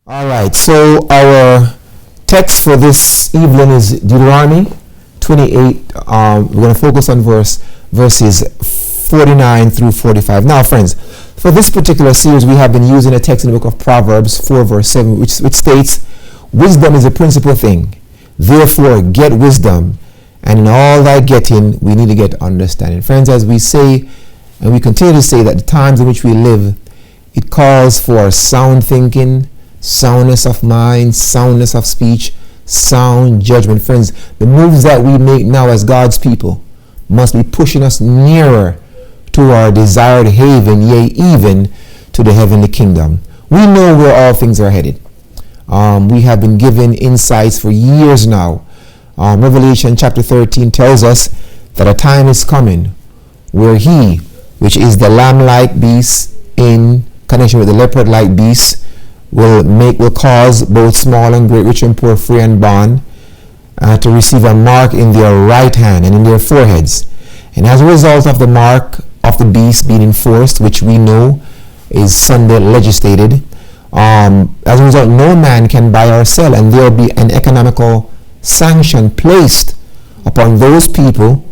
All right, so our text for this evening is Deuteronomy 28. We're going to focus on verses 49 through 45. Now, friends, for this particular series, we have been using a text in the book of Proverbs 4, verse 7, which states, "Wisdom is a principal thing. Therefore, get wisdom, and in all thy getting, we need to get understanding." Friends, as we say, and we continue to say, that the times in which we live, it calls for sound thinking, soundness of mind, soundness of speech, sound judgment. Friends, the moves that we make now as God's people must be pushing us nearer to our desired haven, yea, even to the heavenly kingdom. We know where all things are headed. We have been given insights for years now. Revelation chapter 13 tells us that a time is coming where he, which is the lamb-like beast in connection with the leopard-like beast, will cause both small and great, rich and poor, free and bond, to receive a mark in their right hand and in their foreheads. And as a result of the mark of the beast being enforced, which we know is Sunday legislated, as a result, no man can buy or sell, and there will be an economical sanction placed upon those people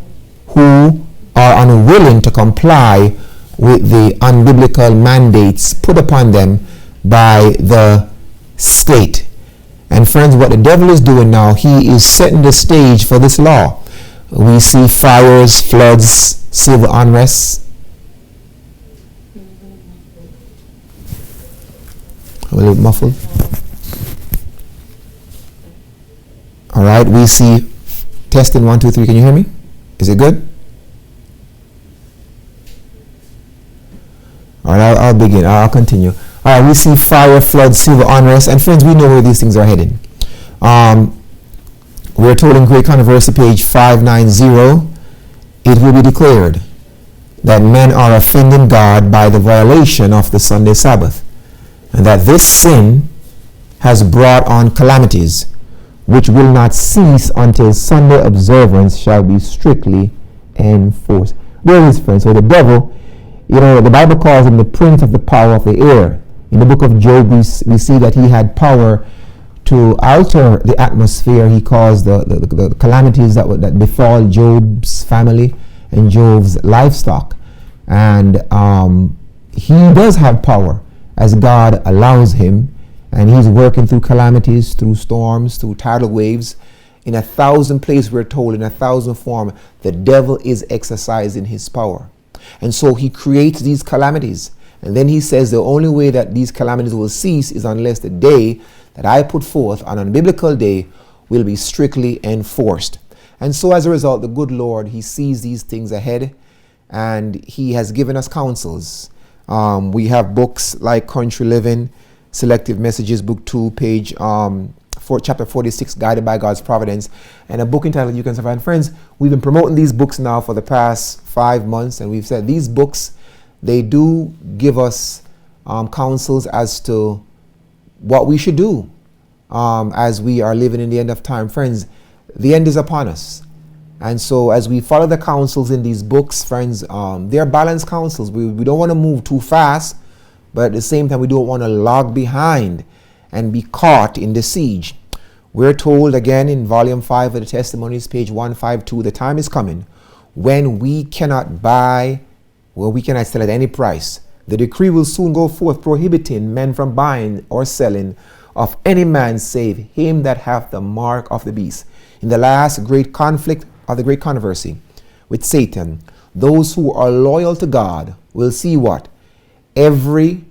who are unwilling to comply with the unbiblical mandates put upon them by the state. And friends, what the devil is doing now, he is setting the stage for this law. We see fires, floods, civil unrest. A little muffled. All right, we see testing 1, 2, 3. Can you hear me? Is it good? All right, I'll begin. I'll continue. All right, we see fire, flood, civil unrest, and friends, we know where these things are heading. We're told in Great Controversy, page 590, it will be declared that men are offending God by the violation of the Sunday Sabbath, and that this sin has brought on calamities which will not cease until Sunday observance shall be strictly enforced. There is, friends. So the devil, the Bible calls him the prince of the power of the air. In the book of Job, we see that he had power to alter the atmosphere. He caused the calamities that befall Job's family and Job's livestock. And he does have power as God allows him. And he's working through calamities, through storms, through tidal waves. In 1,000 places, we're told, in 1,000 forms, the devil is exercising his power. And so he creates these calamities. And then he says the only way that these calamities will cease is unless the day that I put forth on a biblical day will be strictly enforced. And so as a result, the good Lord, he sees these things ahead, and he has given us counsels. We have books like Country Living, Selective Messages, book 2, page chapter 46, Guided by God's Providence, and a book entitled You Can Survive. And friends, we've been promoting these books now for the past 5 months, and we've said these books, they do give us counsels as to what we should do as we are living in the end of time. Friends, the end is upon us. And so as we follow the counsels in these books, friends, they're balanced counsels. We don't want to move too fast, but at the same time, we don't want to lag behind and be caught in the siege. We're told again in volume 5 of the Testimonies, page 152, the time is coming when we cannot buy, we cannot sell at any price. The decree will soon go forth prohibiting men from buying or selling of any man save him that hath the mark of the beast. In the last great conflict of the great controversy with Satan, those who are loyal to God will see what? Every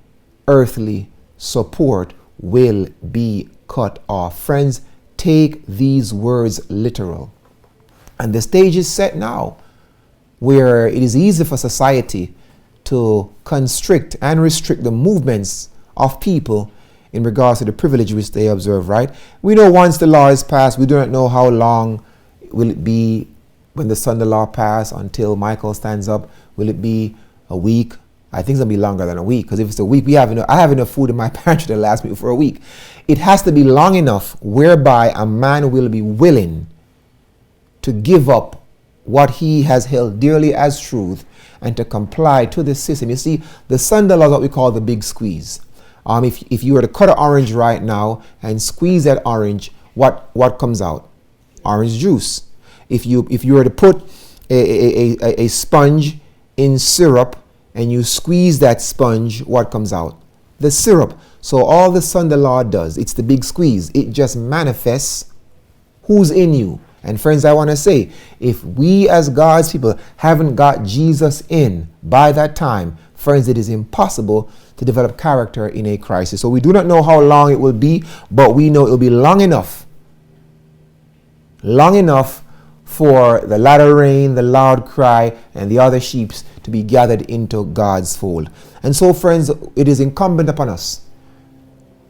earthly support will be cut off. Friends, take these words literal. And the stage is set now, where it is easy for society to constrict and restrict the movements of people in regards to the privilege which they observe, right? We know once the law is passed, we do not know how long will it be when the Sunday law passed until Michael stands up. Will it be a week? I think it's going to be longer than a week, because if it's a week, I have enough food in my pantry to last me for a week. It has to be long enough whereby a man will be willing to give up what he has held dearly as truth and to comply to the system. You see, the Sunday law is what we call the big squeeze. If you were to cut an orange right now and squeeze that orange, what comes out? Orange juice. If you were to put a sponge in syrup and you squeeze that sponge, what comes out? The syrup. So all the Son the Lord does, it's the big squeeze. It just manifests who's in you. And friends, I want to say, if we as God's people haven't got Jesus in by that time, friends, it is impossible to develop character in a crisis. So we do not know how long it will be, but we know it will be long enough for the latter rain, the loud cry, and the other sheep to be gathered into God's fold. And so, friends, it is incumbent upon us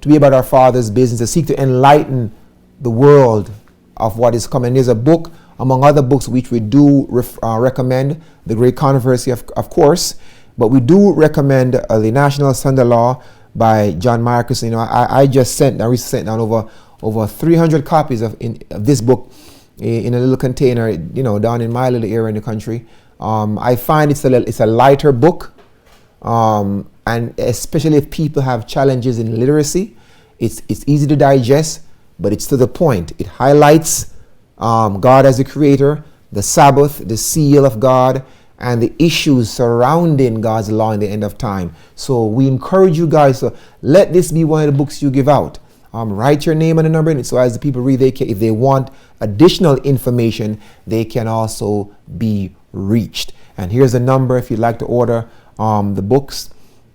to be about our Father's business, to seek to enlighten the world of what is coming. There's a book, among other books, which we do recommend, The Great Controversy, of course, but we do recommend The National Sunday Law by John Marcus. I recently sent down over 300 copies of this book in a little container, down in my little area in the country. I find it's a lighter book, and especially if people have challenges in literacy, it's easy to digest, but it's to the point. It highlights God as the creator, the Sabbath, the seal of God, and the issues surrounding God's law in the end of time. So we encourage you guys to let this be one of the books you give out. Write your name and a number in it, so as the people read, if they want additional information, they can also be reached. And here's the number if you'd like to order the books.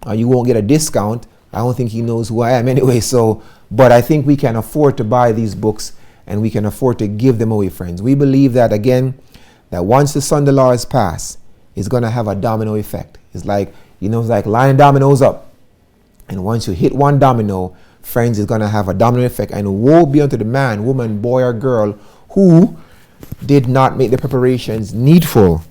You won't get a discount. I don't think he knows who I am anyway. But I think we can afford to buy these books, and we can afford to give them away, friends. We believe that, again, that once the Sunday law is passed, it's going to have a domino effect. It's like line dominoes up. And once you hit one domino, friends, it's going to have a domino effect. And woe be unto the man, woman, boy, or girl who did not make the preparations needful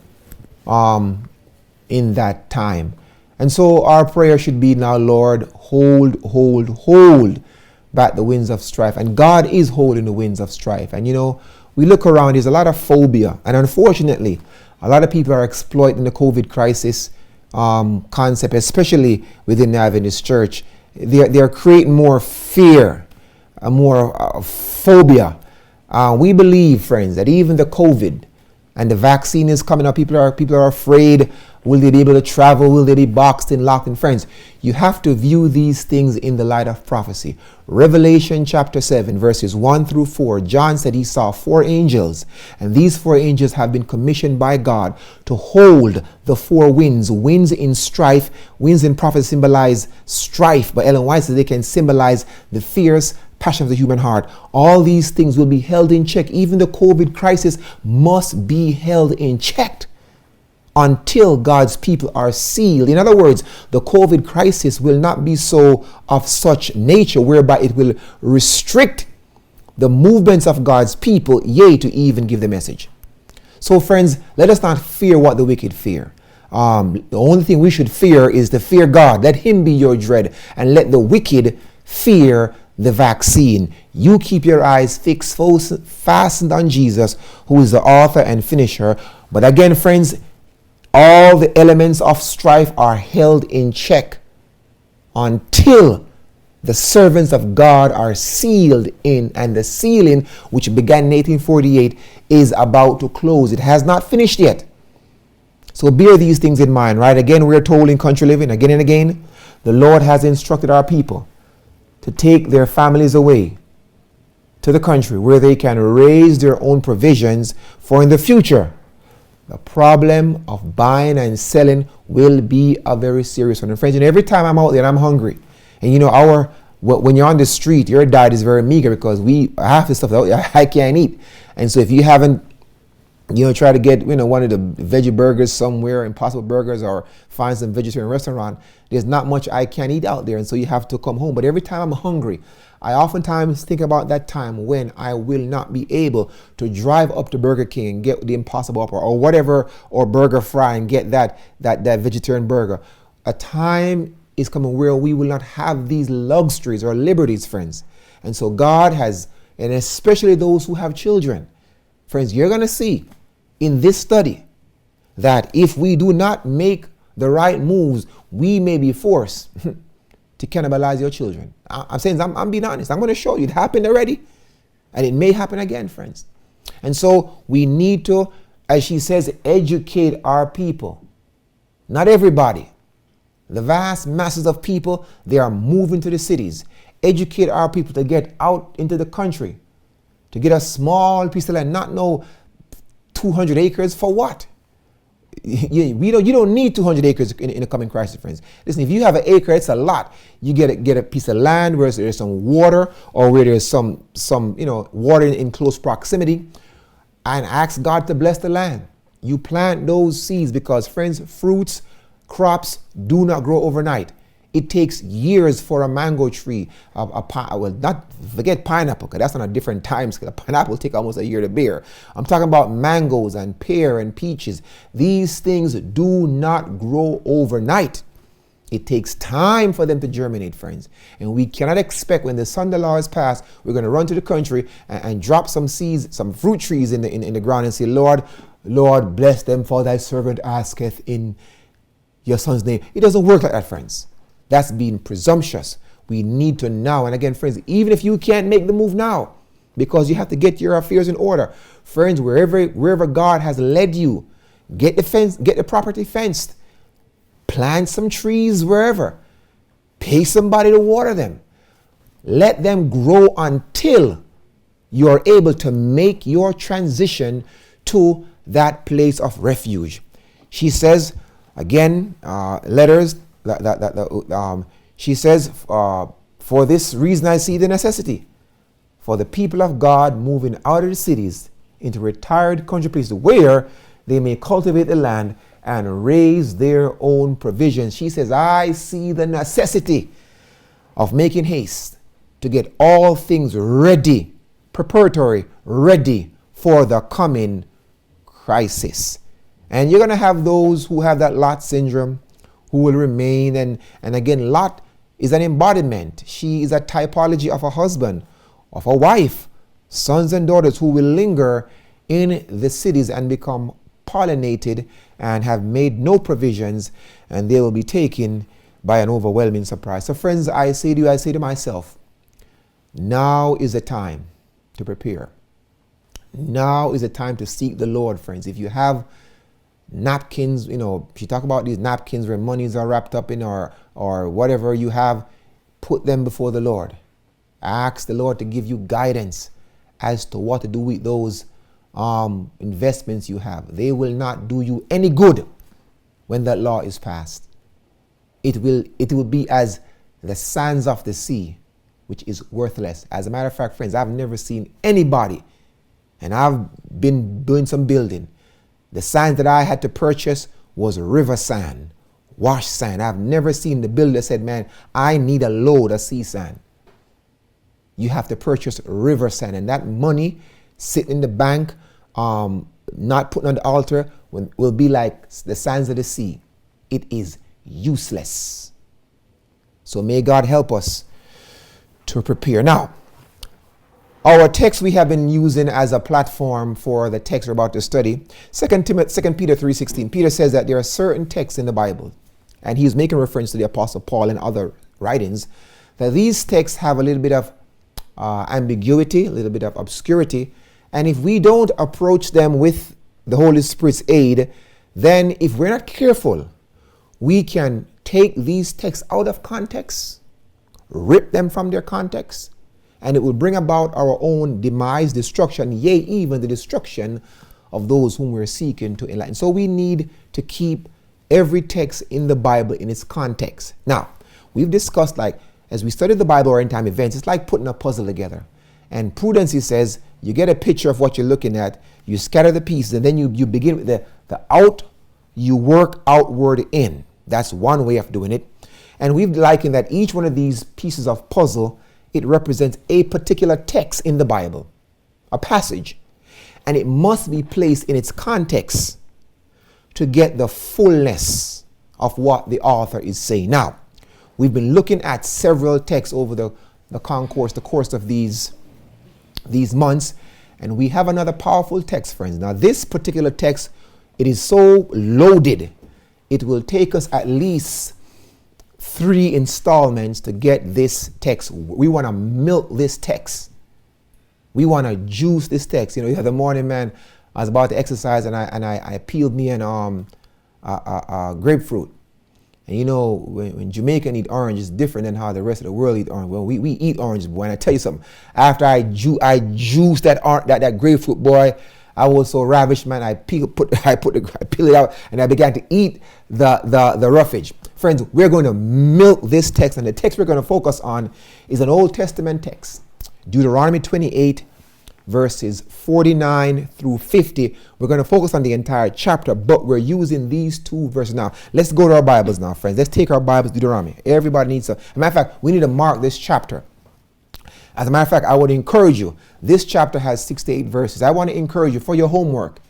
in that time. And so our prayer should be now, Lord, hold back the winds of strife. And God is holding the winds of strife. And we look around, there's a lot of phobia. And unfortunately, a lot of people are exploiting the COVID crisis concept, especially within the Adventist Church. They're creating more fear, more phobia. We believe, friends, that even the COVID and the vaccine is coming up, people are afraid. Will they be able to travel? Will they be boxed and locked in? Friends, you have to view these things in the light of prophecy. Revelation chapter 7, verses 1 through 4, John said he saw 4 angels, and these 4 angels have been commissioned by God to hold the 4 winds. Winds in strife, winds in prophecy symbolize strife, but Ellen White says they can symbolize the fierce passion of the human heart. All these things will be held in check. Even the COVID crisis must be held in check until God's people are sealed. In other words, the COVID crisis will not be so of such nature whereby it will restrict the movements of God's people, yea, to even give the message. So friends, let us not fear what the wicked fear. The only thing we should fear is to fear God. Let him be your dread, and let the wicked fear the vaccine. You keep your eyes fixed, fastened on Jesus, who is the author and finisher. But again, friends, all the elements of strife are held in check until the servants of God are sealed in, and the sealing, which began in 1848, is about to close. It has not finished yet. So bear these things in mind, right? Again, we're told in Country Living, again and again, the Lord has instructed our people to take their families away to the country where they can raise their own provisions, for in the future, the problem of buying and selling will be a very serious one. And friends, every time I'm out there and I'm hungry, and when you're on the street, your diet is very meager because half the stuff that I can't eat. And so if you haven't, try to get, one of the veggie burgers somewhere, Impossible Burgers, or find some vegetarian restaurant, there's not much I can eat out there. And so you have to come home. But every time I'm hungry, I oftentimes think about that time when I will not be able to drive up to Burger King and get the Impossible Upper or whatever, or Burger Fry, and get that vegetarian burger. A time is coming where we will not have these luxuries or liberties, friends. And so God has, and especially those who have children, friends, you're going to see in this study that if we do not make the right moves, we may be forced to cannibalize your children. I'm saying, I'm being honest. I'm going to show you. It happened already, and it may happen again, friends. And so we need to, as she says, educate our people. Not everybody. The vast masses of people, they are moving to the cities. Educate our people to get out into the country, to get a small piece of land, not no 200 acres for what? You don't need 200 acres in the coming crisis, friends. Listen, if you have an acre, it's a lot. You get a piece of land where there's some water, or where there's some water in close proximity, and ask God to bless the land. You plant those seeds because, friends, fruits, crops do not grow overnight. It takes years for a mango tree, not forget pineapple, because that's on a different time scale. A pineapple will take almost a year to bear. I'm talking about mangoes and pear and peaches. These things do not grow overnight. It takes time for them to germinate, friends. And we cannot expect when the Sunday law is passed, we're going to run to the country and drop some seeds, some fruit trees in the ground and say, Lord, bless them, for thy servant asketh in your son's name. It doesn't work like that, friends. That's being presumptuous. We need to now, and again, friends, even if you can't make the move now, because you have to get your affairs in order, friends, wherever God has led you, get the property fenced, plant some trees wherever, pay somebody to water them, let them grow until you are able to make your transition to that place of refuge. She says, again, letters. She says, for this reason I see the necessity for the people of God moving out of the cities into retired country places where they may cultivate the land and raise their own provisions. She says, I see the necessity of making haste to get all things ready, preparatory, ready for the coming crisis. And you're going to have those who have that Lot syndrome, who will remain. And again, Lot is an embodiment. She is a typology of a husband, of a wife, sons and daughters who will linger in the cities and become pollinated and have made no provisions, and they will be taken by an overwhelming surprise. So friends, I say to myself, now is the time to prepare. Now is the time to seek the Lord, friends. If you have napkins, she talk about these napkins where monies are wrapped up in, or whatever you have, put them before the Lord. Ask the Lord to give you guidance as to what to do with those investments you have. They will not do you any good when that law is passed. It will be as the sands of the sea, which is worthless. As a matter of fact, friends, I've never seen anybody, and I've been doing some building, the sand that I had to purchase was river sand, wash sand. I've never seen the builder said, man, I need a load of sea sand. You have to purchase river sand, and that money sitting in the bank, not put on the altar, will be like the sands of the sea. It is useless. So may God help us to prepare. Now, our text we have been using as a platform for the text we're about to study, 2 Peter 3:16. Peter says that there are certain texts in the Bible, and he's making reference to the Apostle Paul and other writings, that these texts have a little bit of ambiguity, a little bit of obscurity, and if we don't approach them with the Holy Spirit's aid, then if we're not careful, we can take these texts out of context, rip them from their context, and it will bring about our own demise, destruction, yea, even the destruction of those whom we're seeking to enlighten. So we need to keep every text in the Bible in its context. Now, we've discussed, like, as we study the Bible or end time events, it's like putting a puzzle together. And prudency says you get a picture of what you're looking at, you scatter the pieces, and then you begin with the out, you work outward in. That's one way of doing it. And we've likened that each one of these pieces of puzzle, it represents a particular text in the Bible, a passage, and it must be placed in its context to get the fullness of what the author is saying. Now, we've been looking at several texts over the course of these months, and we have another powerful text, friends. Now, this particular text, it is so loaded, it will take us at least 3 installments to get this text. We want to milk this text. We want to juice this text. You know, the other morning, man, I was about to exercise and I peeled me an grapefruit. And you know, when Jamaican eat orange, it's different than how the rest of the world eat orange. Well, we eat oranges, boy. And I tell you something, after I juiced that grapefruit, boy, I was so ravished, man. I peel it out and I began to eat the roughage. Friends, we're going to milk this text, and the text we're going to focus on is an Old Testament text. Deuteronomy 28, verses 49 through 50. We're going to focus on the entire chapter, but we're using these 2 verses now. Let's go to our Bibles now, friends. Let's take our Bibles, Deuteronomy. Everybody needs as a matter of fact, we need to mark this chapter. As a matter of fact, I would encourage you. This chapter has 68 verses. I want to encourage you for your homework.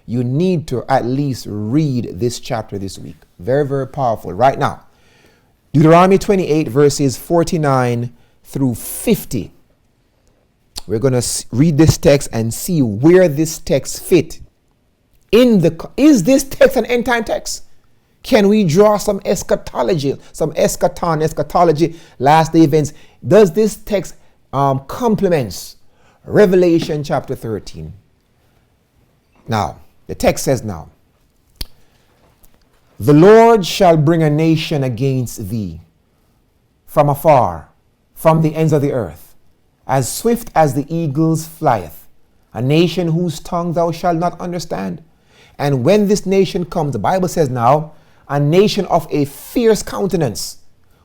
You need to at least read this chapter this week. Very, very powerful. Right now, Deuteronomy 28, verses 49 through 50. We're going to read this text and see where this text fit. Is this text an end time text? Can we draw some eschatology, eschatology, last day events? Does this text complements Revelation chapter 13? Now, the text says now, the Lord shall bring a nation against thee from afar, from the ends of the earth, as swift as the eagles flieth, a nation whose tongue thou shalt not understand. And when this nation comes, the Bible says now, a nation of a fierce countenance,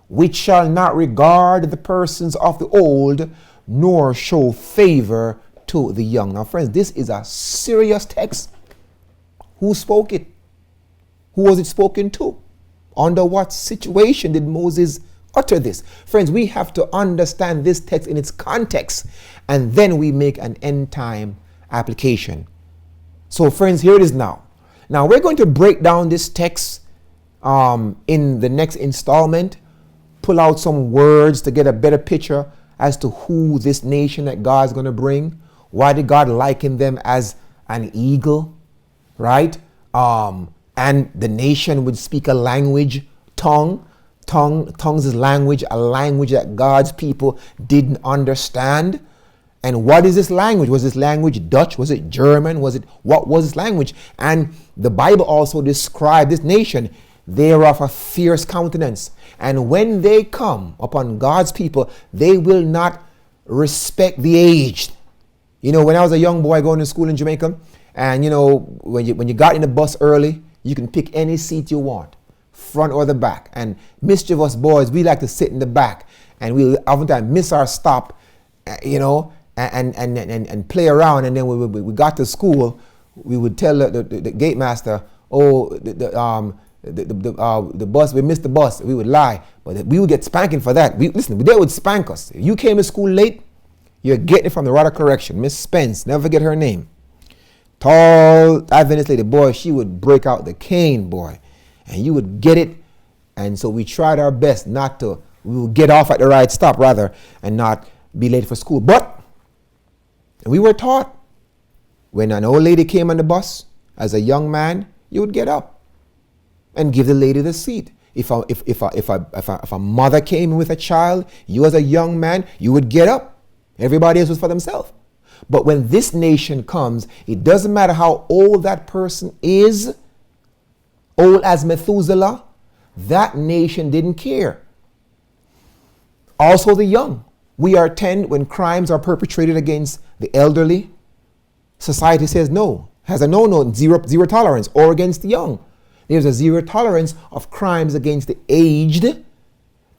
which shall not regard the persons of the old, nor show favor to the young. Now, friends, this is a serious text. Who spoke it? Who was it spoken to? Under what situation did Moses utter this? Friends, we have to understand this text in its context, and then we make an end time application. So, friends, here it is now. Now, we're going to break down this text in the next installment, pull out some words to get a better picture as to who this nation that God's going to bring. Why did God liken them as an eagle, right? And the nation would speak a language, tongues is language, a language that God's people didn't understand. And what is this language? Was this language Dutch? Was it German? What was this language? And the Bible also described this nation. They are of a fierce countenance. And when they come upon God's people, they will not respect the aged. You know, when I was a young boy going to school in Jamaica, and you know, when you got in the bus early, you can pick any seat you want, front or the back. And mischievous boys, we like to sit in the back, and we oftentimes miss our stop, you know, and play around. And then we got to school, we would tell the gate master, oh, the bus, we missed the bus. We would lie, but we would get spanking for that. They would spank us. If you came to school late, you're getting it from the rod of correction. Miss Spence, never forget her name. Tall Adventist lady, boy, she would break out the cane, boy, and you would get it. And so we tried our best we would get off at the right stop rather, and not be late for school. But we were taught, when an old lady came on the bus, as a young man, you would get up and give the lady the seat. If a mother came in with a child, you as a young man, you would get up. Everybody else was for themselves. But when this nation comes, it doesn't matter how old that person is, old as Methuselah, that nation didn't care. Also the young. We are tend when crimes are perpetrated against the elderly. Society says no, has a no, zero tolerance, or against the young. There's a zero tolerance of crimes against the aged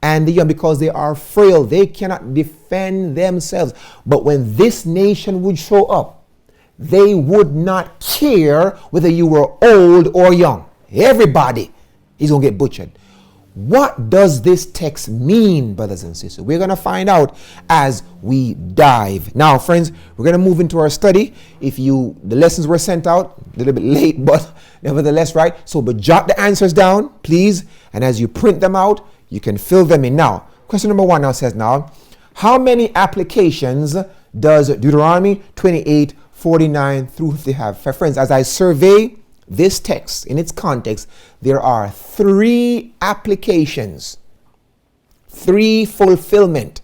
and the young, because they are frail. They cannot defend themselves. But when this nation would show up, they would not care whether you were old or young. Everybody is going to get butchered. What does this text mean, brothers and sisters? We're going to find out as we dive. Now, friends, we're going to move into our study. The lessons were sent out a little bit late, but nevertheless, right? So, but jot the answers down, please. And as you print them out, you can fill them in. Now, question number 1 now says now, how many applications does Deuteronomy 28, 49 through 50 have? For friends, as I survey this text in its context, there are 3 applications three fulfillment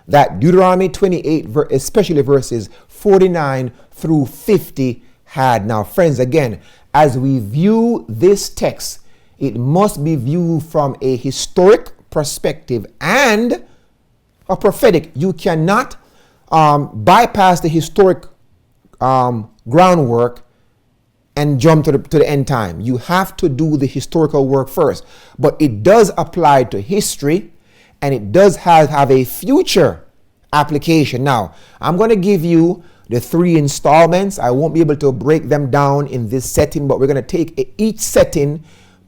that Deuteronomy 28, especially verses 49 through 50 had. Now, friends, again, as we view this text, it must be viewed from a historic perspective and a prophetic. You cannot bypass the historic groundwork and jump to the end time. You have to do the historical work first. But it does apply to history, and it does have a future application. Now, I'm going to give you the three installments. I won't be able to break them down in this setting, but we're going to take each setting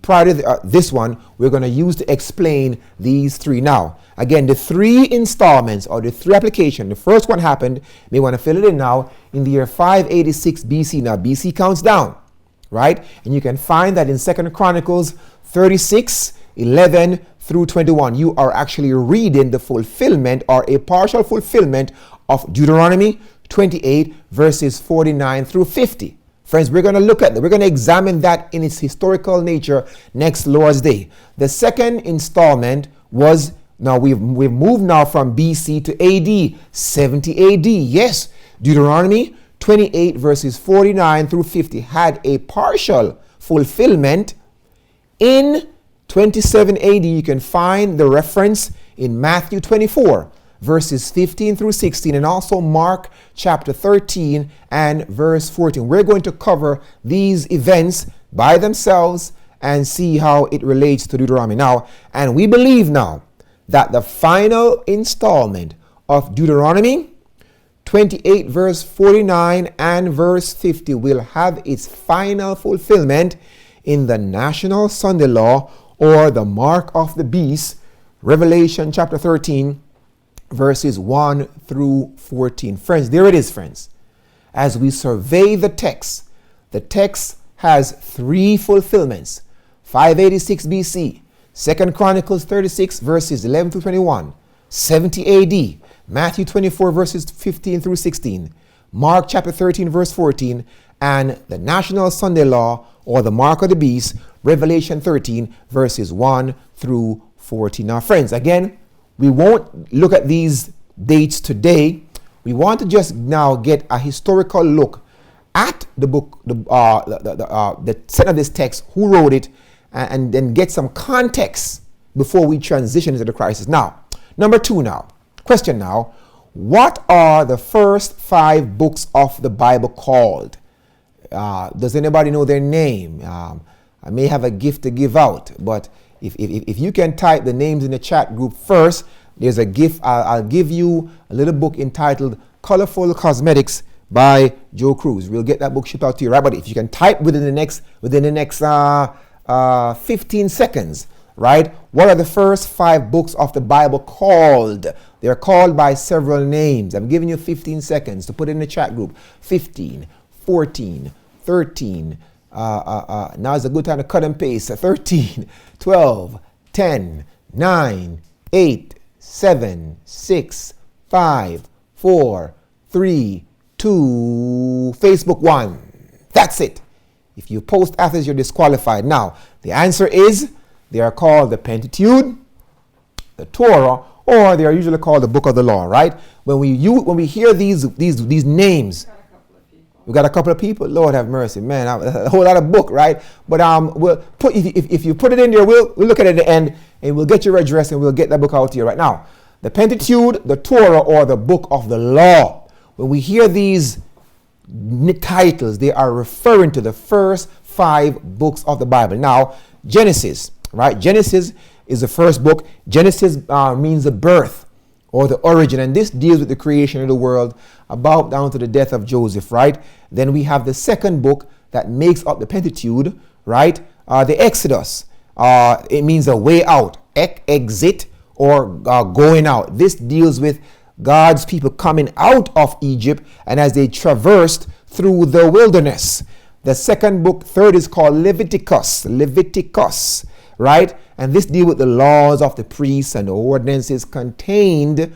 prior to this one, we're going to use to explain these three. Now, again, the three installments or the three applications. The first one happened, may want to fill it in now, in the year 586 BC. Now, BC counts down, right? And you can find that in 2 Chronicles 36, 11 through 21. You are actually reading the fulfillment or a partial fulfillment of Deuteronomy 28 verses 49 through 50. Friends, we're going to look at that. We're going to examine that in its historical nature next Lord's Day. The second installment was, now we've moved now from BC to AD, 70 AD. Yes, Deuteronomy 28 verses 49 through 50 had a partial fulfillment in 27 AD. You can find the reference in Matthew 24 verses 15 through 16, and also Mark chapter 13 and verse 14. We're going to cover these events by themselves and see how it relates to Deuteronomy. Now, and we believe now that the final installment of Deuteronomy 28 verse 49 and verse 50 will have its final fulfillment in the National Sunday Law, or the Mark of the Beast, Revelation chapter 13 verses 1 through 14. Friends, there it is, friends. As we survey the text has three fulfillments. 586 BC, 2 Chronicles 36 verses 11 through 21, 70 AD, Matthew 24 verses 15 through 16, Mark chapter 13 verse 14, and the National Sunday Law, or the Mark of the Beast, Revelation 13 verses 1 through 14. Now, friends, again, we won't look at these dates today. We want to just now get a historical look at the book, the set of this text, who wrote it, and then get some context before we transition into the crisis. Now, number two now. Question now. What are the first 5 books of the Bible called? Does anybody know their name? I may have a gift to give out, but if you can type the names in the chat group first, there's a gift. I'll give you a little book entitled Colorful Cosmetics by Joe Cruz. We'll get that book shipped out to you, right? But if you can type within the next 15 seconds, right? What are the first 5 books of the Bible called? They're called by several names. I'm giving you 15 seconds to put it in the chat group. 15, 14, 13. Now is a good time to cut and paste. 13, 12, 10, 9, 8, 7, 6, 5, 4, 3, 2, Facebook 1. That's it. If you post after this, you're disqualified. Now, the answer is they are called the Pentateuch, the Torah, or they are usually called the Book of the Law, right? When we hear these names, we got a couple of people. Lord have mercy, man, a whole lot of book, right? But we'll put if you put it in there, we'll look at it at the end, and we'll get your address, and we'll get that book out to you right now. The Pentateuch, the Torah, or the Book of the Law. When we hear these titles, they are referring to the first 5 books of the Bible. Now, Genesis, right? Genesis is the first book. Genesis means the birth or the origin, and this deals with the creation of the world about down to the death of Joseph, right? Then we have the second book that makes up the Pentateuch, right? The Exodus. It means a way out, exit, or going out. This deals with God's people coming out of Egypt and as they traversed through the wilderness. The second book, third, is called Leviticus, right? And this deals with the laws of the priests and the ordinances contained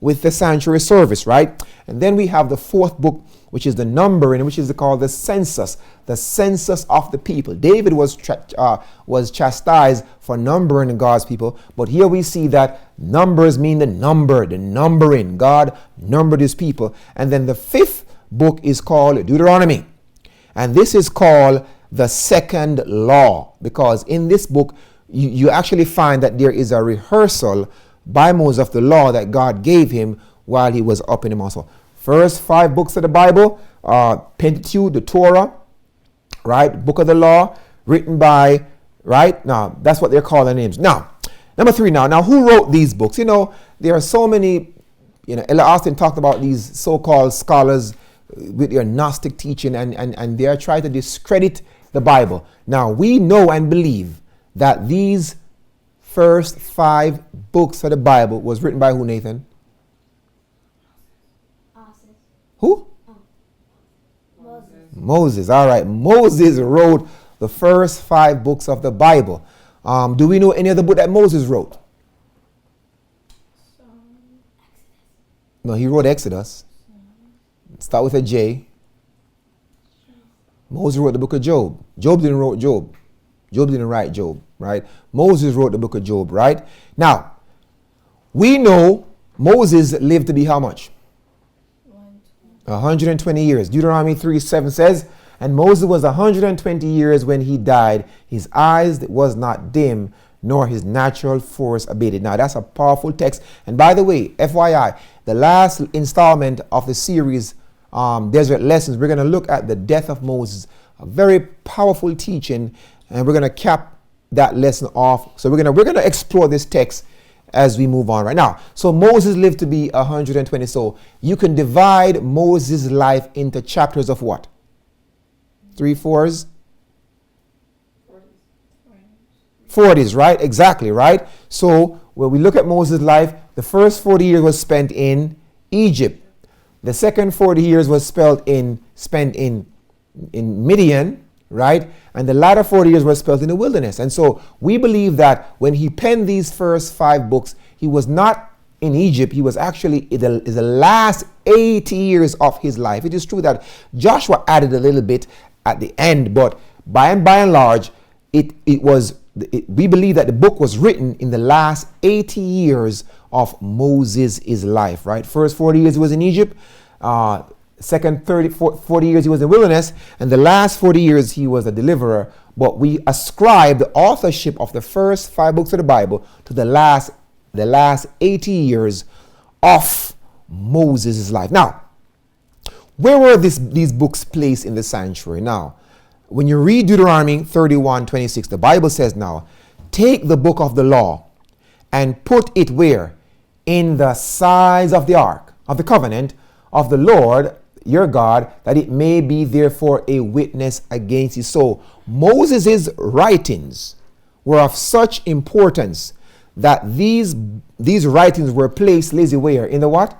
with the sanctuary service, right? And then we have the fourth book, which is the numbering, which is called the census of the people. David was chastised for numbering God's people, but here we see that numbers mean the numbering. God numbered his people. And then the fifth book is called Deuteronomy, and this is called the second law, because in this book you actually find that there is a rehearsal by Moses of the law that God gave him while he was up in the mountain. First 5 books of the Bible, Pentateuch, the Torah, right? Book of the law, written by, right? Now, that's what they're calling the names. Now, number 3 now who wrote these books? You know, there are so many, Ella Austin talked about these so-called scholars with their Gnostic teaching, and they are trying to discredit the Bible. Now, we know and believe that these first 5 books of the Bible was written by who, Nathan? Who? Moses. All right. Moses wrote the first 5 books of the Bible. Do we know any other book that Moses wrote? No, he wrote Exodus. Start with a J. Moses wrote the book of Job. Job didn't write Job. Job didn't write Job, right? Moses wrote the book of Job, right? Now, we know Moses lived to be how much? 120 years. Deuteronomy 3:7 says, and Moses was 120 years when he died. His eyes was not dim, nor his natural force abated. Now, that's a powerful text. And by the way, FYI, the last installment of the series, Desert Lessons, we're going to look at the death of Moses. A very powerful teaching, and we're going to cap that lesson off. So we're going to explore this text as we move on right now. So Moses lived to be 120. So you can divide Moses' life into chapters of what? 3 4s? 40s, right? Exactly, right? So when we look at Moses' life, the first 40 years was spent in Egypt. The second 40 years was spent in Midian, right? And the latter 40 years were spent in the wilderness. And so we believe that when he penned these first 5 books, he was not in Egypt. He was actually in the last 80 years of his life. It is true that Joshua added a little bit at the end, but by and large, we believe that the book was written in the last 80 years of Moses' life, right? First 40 years he was in Egypt. Second 40 years he was in the wilderness, and the last 40 years he was a deliverer. But we ascribe the authorship of the first 5 books of the Bible to the last 80 years of Moses' life. Now, where were these books placed in the sanctuary? Now, when you read Deuteronomy 31:26, the Bible says, now, take the book of the law and put it where? In the sides of the ark of the covenant of the Lord your God, that it may be therefore a witness against you. So Moses' writings were of such importance that these writings were placed, Lizzie, where? In the what?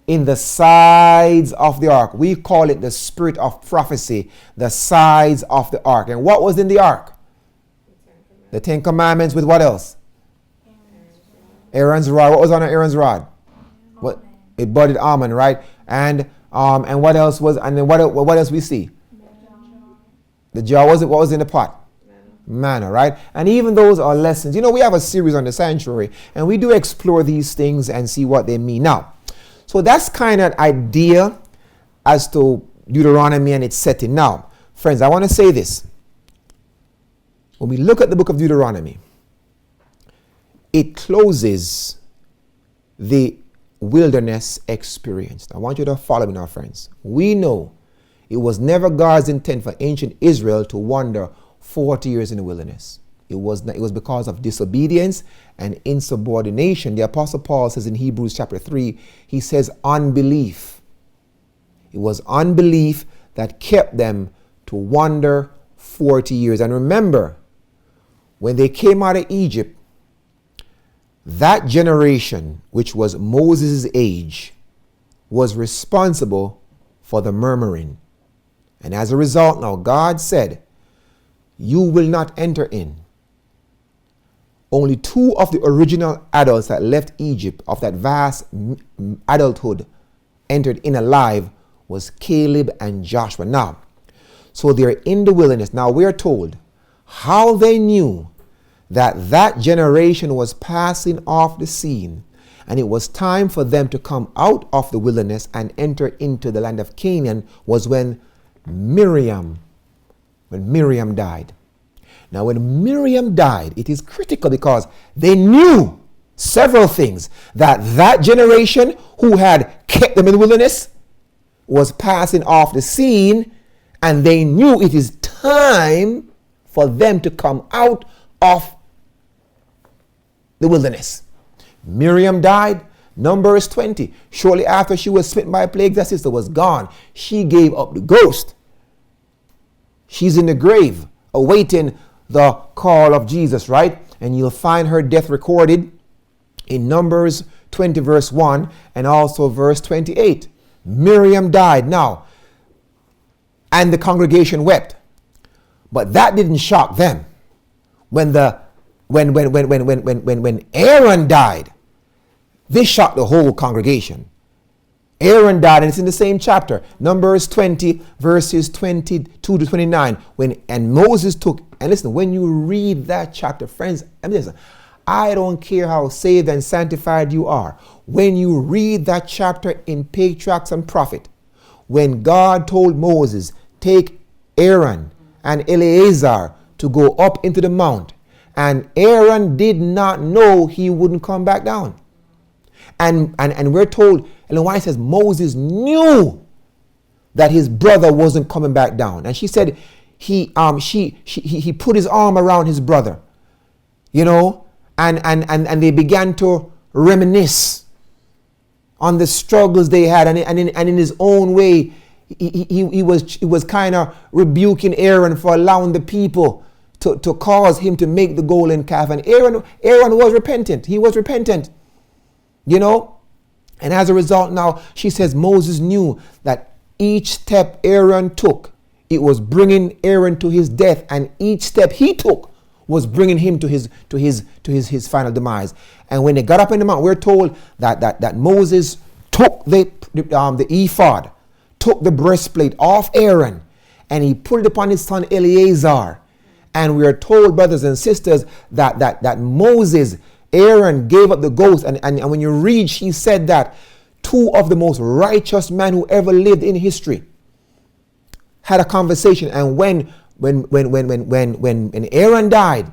In the sides of the ark. We call it the spirit of prophecy, the sides of the ark. And what was in the ark? The 10 Commandments with what else? Aaron's rod. What was on Aaron's rod? What? It budded almond, right? And what else was? And then what else we see? The jar. What was in the pot? Manna, right? And even those are lessons. You know, we have a series on the sanctuary, and we do explore these things and see what they mean. Now, so that's kind of idea as to Deuteronomy and its setting. Now, friends, I want to say this. When we look at the book of Deuteronomy, it closes the wilderness experience. I want you to follow me now, friends. We know it was never God's intent for ancient Israel to wander 40 years in the wilderness. It was because of disobedience and insubordination. The Apostle Paul says in Hebrews chapter 3, he says unbelief. It was unbelief that kept them to wander 40 years. And remember, when they came out of Egypt, that generation, which was Moses' age, was responsible for the murmuring. And as a result, now God said, you will not enter in only 2 of the original adults that left Egypt of that vast adulthood entered in alive was Caleb and Joshua. Now, so they're in the wilderness. Now we're told how they knew that that generation was passing off the scene and it was time for them to come out of the wilderness and enter into the land of Canaan was when Miriam died. Now when Miriam died, it is critical because they knew several things. That generation who had kept them in the wilderness was passing off the scene, and they knew it is time for them to come out of the wilderness. Miriam died. Numbers 20. Shortly after she was smitten by a plague, her sister was gone. She gave up the ghost. She's in the grave, awaiting the call of Jesus, right? And you'll find her death recorded in Numbers 20 verse 1 and also verse 28. Miriam died. Now, and the congregation wept. But that didn't shock them. When Aaron died, this shocked the whole congregation. Aaron died, and it's in the same chapter, Numbers 20, verses 22 to 29. And Moses took, and listen, when you read that chapter, friends, I don't care how saved and sanctified you are. When you read that chapter in Patriarchs and Prophet, when God told Moses, take Aaron and Eleazar to go up into the mount, and Aaron did not know he wouldn't come back down. And we're told, Ellen White says Moses knew that his brother wasn't coming back down. And she said he put his arm around his brother, you know, and they began to reminisce on the struggles they had, and in his own way, he was kind of rebuking Aaron for allowing the people to cause him to make the golden calf. And Aaron was repentant. He was repentant, you know. And as a result, now she says Moses knew that each step Aaron took, it was bringing Aaron to his death, and each step he took was bringing him to his final demise. And when they got up in the mountain, we're told that Moses took the ephod, took the breastplate off Aaron, and he put it upon his son Eleazar. And we are told, brothers and sisters, that Moses, Aaron gave up the ghost. And when you read, she said that 2 of the most righteous men who ever lived in history had a conversation. And when Aaron died,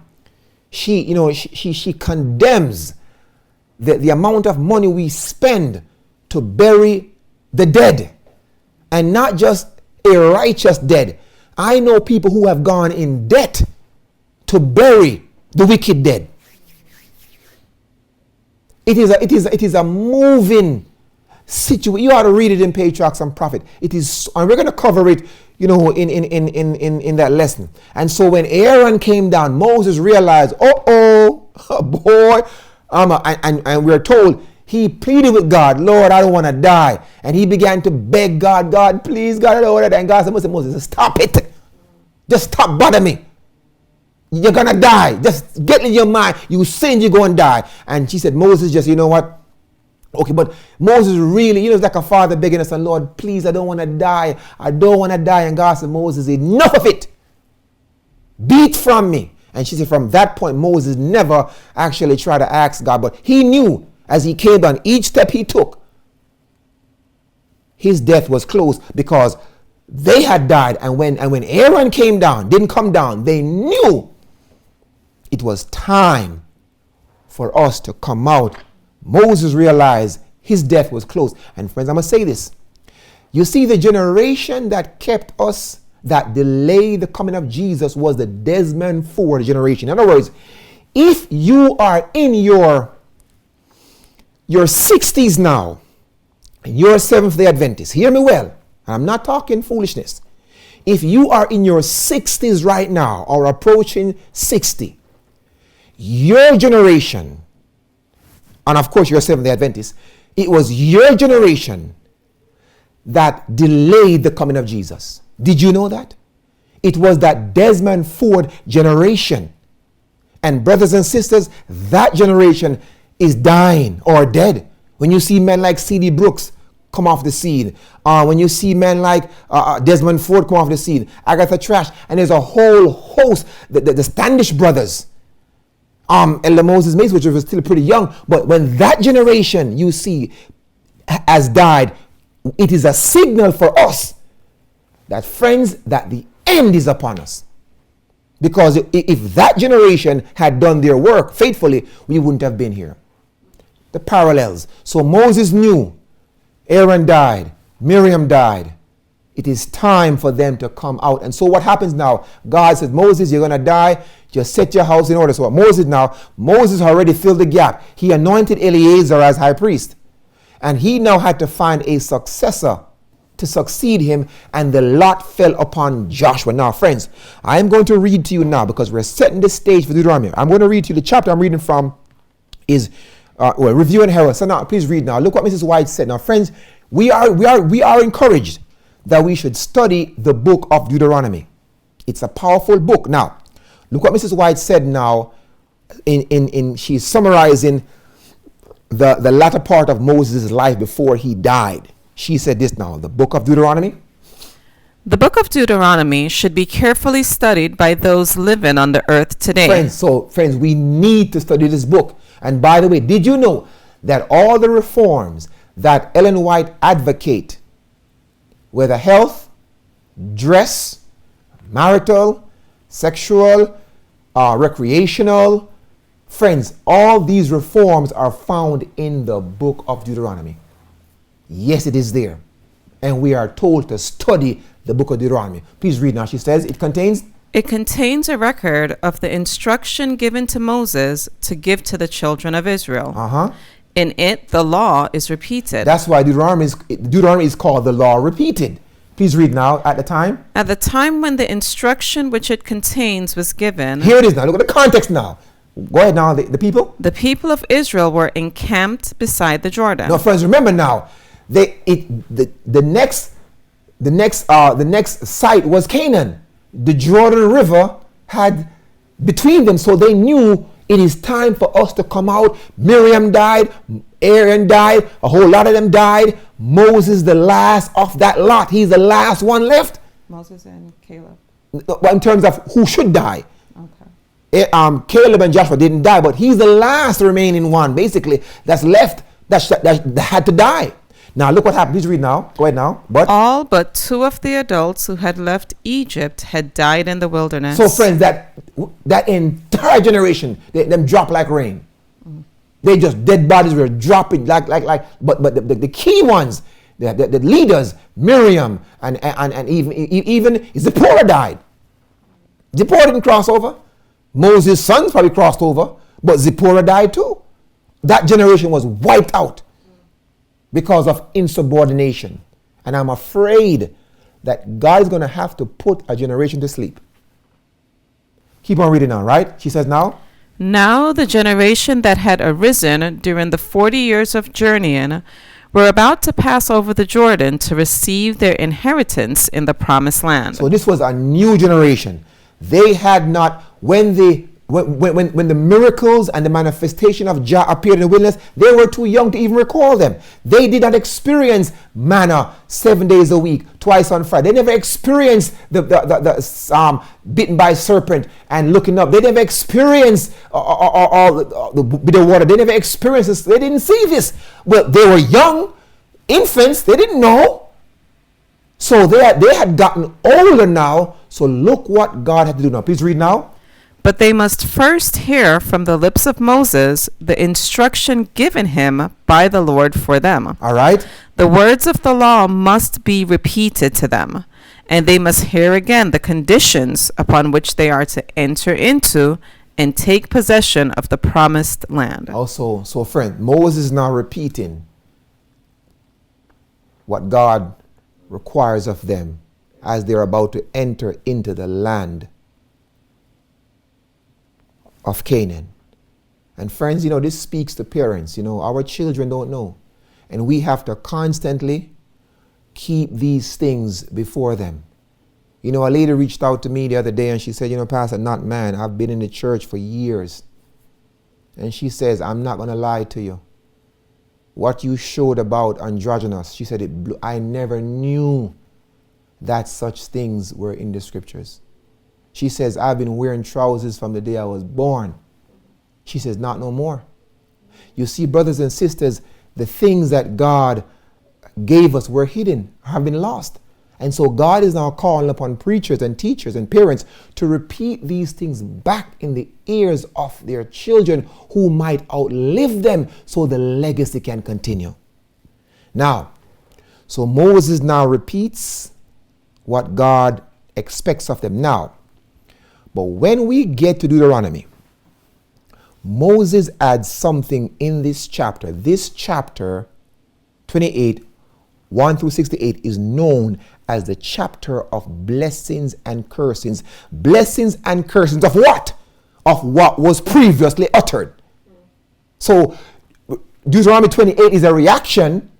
she condemns the amount of money we spend to bury the dead, and not just a righteous dead. I know people who have gone in debt to bury the wicked dead. It is a moving situation. You ought to read it in Patriarchs and Prophet. It is, and we're going to cover it, you know, in that lesson. And so when Aaron came down, Moses realized, boy, and we're told he pleaded with God, Lord, I don't want to die. And he began to beg God, please, God, I don't want to die. And God said, Moses, stop it. Just stop bothering me. You're going to die. Just get in your mind. You sin, you're going to die. And she said, Moses, just, you know what? Okay, but Moses really, you know, it's like a father begging us, and Lord, please, I don't want to die. I don't want to die. And God said, Moses, enough of it. Beat from me. And she said, from that point, Moses never actually tried to ask God, but he knew as he came down, each step he took, his death was close, because they had died. And when Aaron came down, didn't come down, they knew it was time for us to come out. Moses realized his death was close. And friends, I'm going to say this. You see, the generation that kept us, that delayed the coming of Jesus, was the Desmond Ford generation. In other words, if you are in your 60s now, and you're a Seventh-day Adventist, hear me well, I'm not talking foolishness. If you are in your 60s right now, or approaching 60, your generation, and of course you're a Seventh-day Adventist, it was your generation that delayed the coming of Jesus. Did you know that? It was that Desmond Ford generation. And brothers and sisters, that generation is dying or dead. When you see men like C.D. Brooks come off the scene, when you see men like Desmond Ford come off the scene, Agatha Trash, and there's a whole host, the Standish brothers, Elder Moses Mace, which was still pretty young, but when that generation you see has died, it is a signal for us that, friends, that the end is upon us. Because if that generation had done their work faithfully, we wouldn't have been here. The parallels. So Moses knew Aaron died, Miriam died. It is time for them to come out. And so what happens now? God says, Moses, you're going to die. Just set your house in order. So what Moses already filled the gap. He anointed Eleazar as high priest. And he now had to find a successor to succeed him, and the lot fell upon Joshua. Now, friends, I am going to read to you now, because we're setting the stage for Deuteronomy. I'm going to read to you. The chapter I'm reading from is Review and Herald. So now, please read now. Look what Mrs. White said. Now, friends, we are encouraged that we should study the book of Deuteronomy. It's a powerful book. Now, look what Mrs. White said now. She's summarizing the latter part of Moses' life before he died. She said this now, the book of Deuteronomy. The book of Deuteronomy should be carefully studied by those living on the earth today. Friends, we need to study this book. And by the way, did you know that all the reforms that Ellen White advocate, whether health, dress, marital, sexual, recreational, friends, all these reforms are found in the book of Deuteronomy. Yes, it is there. And we are told to study the book of Deuteronomy. Please read now. She says it contains a record of the instruction given to Moses to give to the children of Israel. In it, the law is repeated. That's why Deuteronomy is called the law repeated. Please read now. At the time when the instruction which it contains was given. Here it is now. Look at the context now. Go ahead now. The people? The people of Israel were encamped beside the Jordan. Now, friends, remember now, the next site was Canaan. The Jordan River had between them, so they knew it is time for us to come out. Miriam died, Aaron died, a whole lot of them died. Moses, the last of that lot, he's the last one left. Moses and Caleb. In terms of who should die. Okay. Caleb and Joshua didn't die, but he's the last remaining one, basically, that's left, that had to die. Now, look what happened. Please read now. Go ahead now. But all but 2 of the adults who had left Egypt had died in the wilderness. So, friends, that entire generation, them dropped like rain. They just, dead bodies were dropping but the key ones, the leaders, Miriam and even Zipporah died. Zipporah didn't cross over. Moses' sons probably crossed over, but Zipporah died too. That generation was wiped out because of insubordination. And I'm afraid that God is going to have to put a generation to sleep. Keep on reading now, right? She says now the generation that had arisen during the 40 years of journeying were about to pass over the Jordan to receive their inheritance in the promised land. So this was a new generation. They had not, when the miracles and the manifestation of Jah appeared in the wilderness, they were too young to even recall them. They did not experience manna 7 days a week, twice on Friday. They never experienced the bitten by serpent and looking up. They never experienced the water. They never experienced this. They didn't see this. Well, they were young, infants. They didn't know. So they had gotten older now. So look what God had to do now. Please read now. But they must first hear from the lips of Moses the instruction given him by the Lord for them. All right. The words of the law must be repeated to them, and they must hear again the conditions upon which they are to enter into and take possession of the promised land. Also, so friend, Moses is now repeating what God requires of them as they're about to enter into the land of Canaan. And friends, this speaks to parents. Our children don't know. And we have to constantly keep these things before them. You know, a lady reached out to me the other day and she said, you know, Pastor, not man, I've been in the church for years. And she says, I'm not going to lie to you. What you showed about androgynous, she said, I never knew that such things were in the scriptures. She says, I've been wearing trousers from the day I was born. She says, not no more. You see, brothers and sisters, the things that God gave us were hidden, have been lost. And so God is now calling upon preachers and teachers and parents to repeat these things back in the ears of their children who might outlive them so the legacy can continue. Now, so Moses now repeats what God expects of them now. But when we get to Deuteronomy, Moses adds something in this chapter. This chapter 28, 1 through 68 is known as the chapter of blessings and cursings. Blessings and cursings of what? Of what was previously uttered. So Deuteronomy 28 is a reaction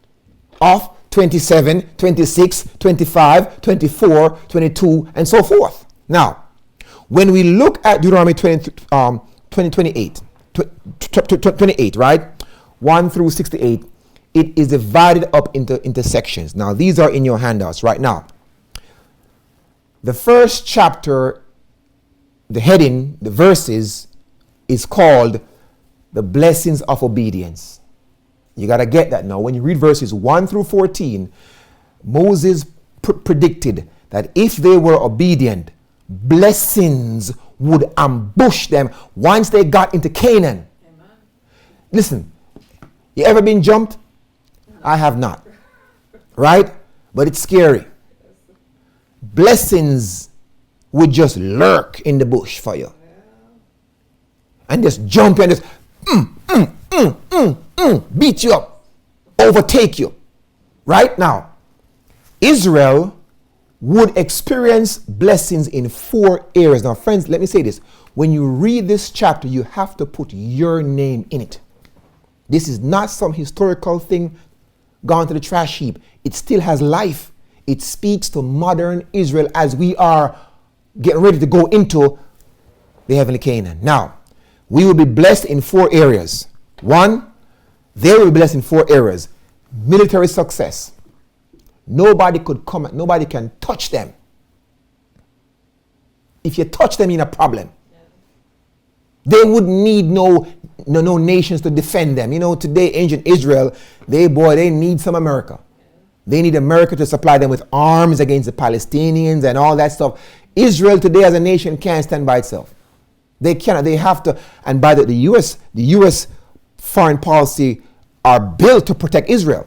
of 27, 26, 25, 24, 22, and so forth. Now, when we look at Deuteronomy 28, right? 1 through 68, it is divided up into sections. Now, these are in your handouts right now. The first chapter, the heading, the verses, is called the blessings of obedience. You got to get that now. When you read verses 1 through 14, Moses predicted that if they were obedient, blessings would ambush them once they got into Canaan. Amen. Listen, you ever been jumped? I have not. Right? But it's scary. Blessings would just lurk in the bush for you. And just jump and just beat you up, overtake you. Right? Now, Israel would experience blessings in 4 areas. Now, friends, let me say this. When you read this chapter, you have to put your name in it. This is not some historical thing gone to the trash heap. It still has life. It speaks to modern Israel as we are getting ready to go into the heavenly Canaan. Now, we will be blessed in 4 areas. 1, they will be blessed in 4 areas. Military success. Nobody can touch them. If you touch them, you're in a problem. They would need no nations to defend them. You know, today, ancient Israel, they need some America. They need America to supply them with arms against the Palestinians and all that stuff. Israel today as a nation can't stand by itself. They cannot. They have to. And by the U.S. foreign policy are built to protect Israel.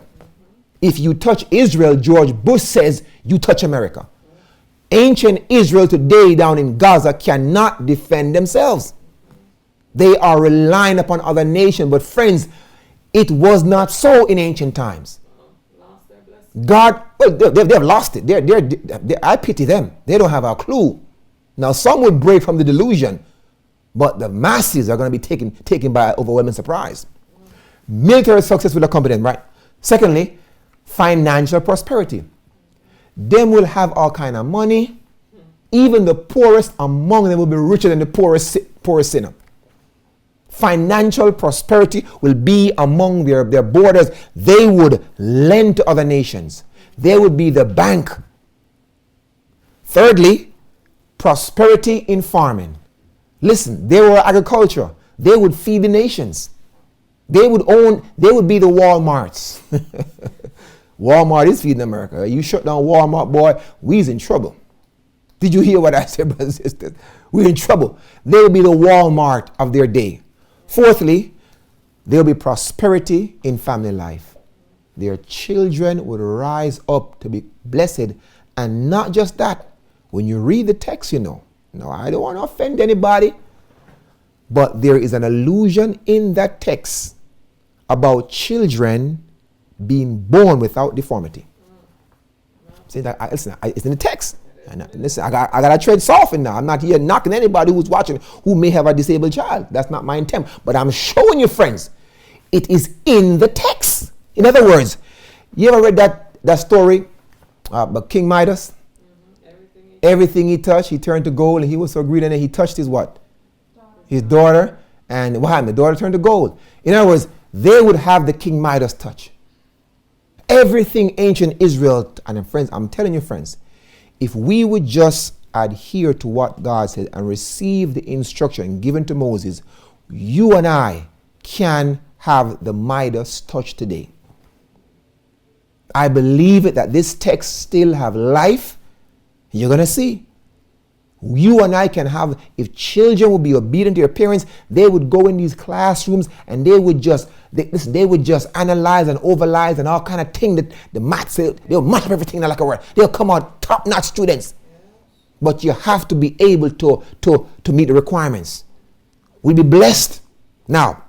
If you touch Israel, George Bush says, you touch America. Ancient Israel today down in Gaza cannot defend themselves. They are relying upon other nations. But friends, it was not so in ancient times. God, they've lost it. I pity them. They don't have a clue. Now, some would break from the delusion, but the masses are going to be taken by overwhelming surprise. Military success will accompany them, right? Secondly, financial prosperity. Them will have all kind of money. Even the poorest among them will be richer than the poorest sinner. Financial prosperity will be among their borders. They would lend to other nations. They would be the bank. Thirdly, prosperity in farming. Listen, they were agriculture. They would feed the nations. They would be the Walmarts. Walmart is feeding America. You shut down Walmart, boy, we's in trouble. Did you hear what I said, brothers and sisters? We're in trouble. They will be the Walmart of their day. Fourthly, there will be prosperity in family life. Their children would rise up to be blessed. And not just that. When you read the text, I don't want to offend anybody, but there is an allusion in that text about children being born without deformity. See that? It's in the text. Listen, I got to tread soft now. I'm not here knocking anybody who's watching who may have a disabled child. That's not my intent. But I'm showing you, friends, it is in the text. In other words, you ever read that story about King Midas? Everything he touched, he turned to gold, and he was so greedy, and then he touched his what? His daughter, and what happened? The daughter turned to gold. In other words, they would have the King Midas touch. Everything ancient Israel, and friends, I'm telling you, friends, if we would just adhere to what God said and receive the instruction given to Moses, you and I can have the Midas touch today. I believe it that this text still have life. You're going to see. You and I can have, if children would be obedient to their parents, they would go in these classrooms and they would just, they would just analyze and overanalyze and all kind of thing that the maths, they'll match up everything like a word. They'll come out top-notch students. But you have to be able to meet the requirements. We'll be blessed. Now,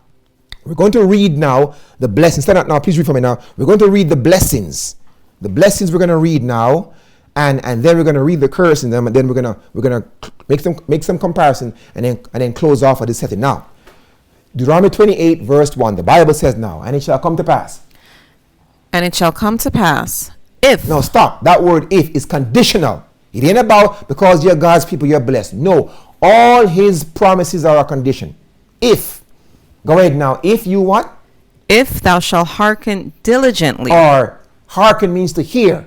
we're going to read now the blessings. Stand up now, please read for me now. We're going to read the blessings. The blessings we're going to read now. And then we're going to read the curse in them, and then we're gonna make some comparison, and then close off with this setting. Now, Deuteronomy 28 verse 1, the Bible says now, and it shall come to pass. And it shall come to pass, if. No, stop. That word if is conditional. It ain't about because you're God's people, you're blessed. No, all his promises are a condition. If. Go ahead now. If you what? If thou shalt hearken diligently. Or hearken means to hear.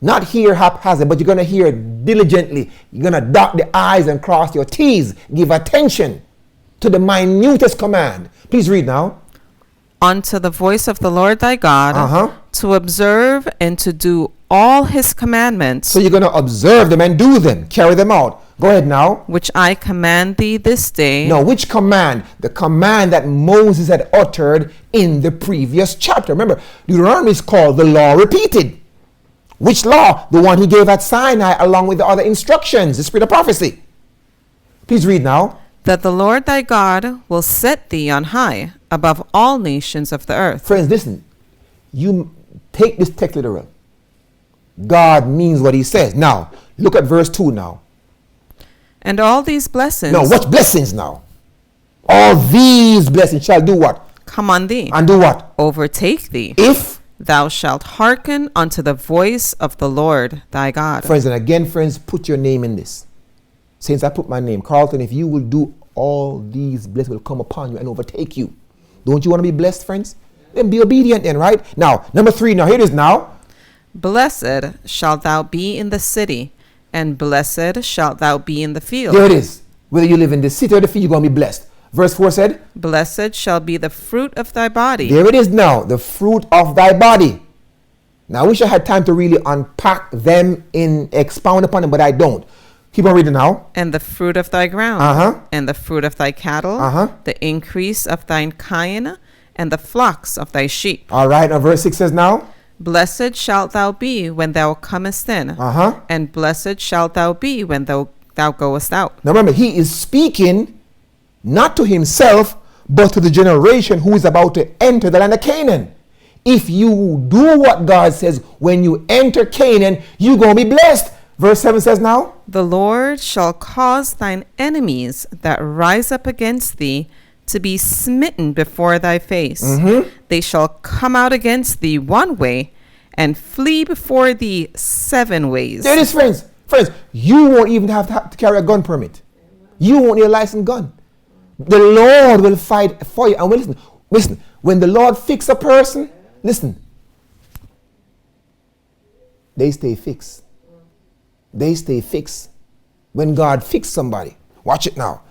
Not hear haphazard, but you're going to hear diligently. You're going to dot the I's and cross your T's. Give attention to the minutest command. Please read now. Unto the voice of the Lord thy God, to observe and to do all his commandments. So you're going to observe them and do them. Carry them out. Go ahead now. Which I command thee this day. No, which command? The command that Moses had uttered in the previous chapter. Remember, Deuteronomy is called the law repeated. Which law? The one he gave at Sinai along with the other instructions, the spirit of prophecy. Please read now. That the Lord thy God will set thee on high above all nations of the earth. Friends, listen. You take this text literal. God means what he says. Now, look at verse 2 now. And all these blessings. No, what blessings now? All these blessings shall do what? Come on thee. And do what? Overtake thee. If thou shalt hearken unto the voice of the Lord thy God. Friends, and again, friends, put your name in this. Since I put my name, Carlton, if you will do, all these blessings will come upon you and overtake you. Don't you want to be blessed, friends? Then be obedient then, right? Now, number 3, now here it is now. Blessed shalt thou be in the city, and blessed shalt thou be in the field. There it is. Whether you live in the city or the field, you're going to be blessed. Verse 4 said, Blessed shall be the fruit of thy body. There it is now, the fruit of thy body. Now, I wish I had time to really unpack them in expound upon them, but I don't. Keep on reading now. And the fruit of thy ground, and the fruit of thy cattle, the increase of thine kine, and the flocks of thy sheep. All right, now verse 6 says now, Blessed shalt thou be when thou comest in, and blessed shalt thou be when thou goest out. Now remember, he is speaking not to himself, but to the generation who is about to enter the land of Canaan. If you do what God says, when you enter Canaan, you're going to be blessed. Verse 7 says now, The Lord shall cause thine enemies that rise up against thee to be smitten before thy face. They shall come out against thee one way and flee before thee 7 ways. There it is, friends. Friends, you won't even have to carry a gun permit. You won't need a licensed gun. The Lord will fight for you. And listen, when the Lord fix a person, listen, they stay fixed. They stay fixed. When God fixed somebody, watch it now.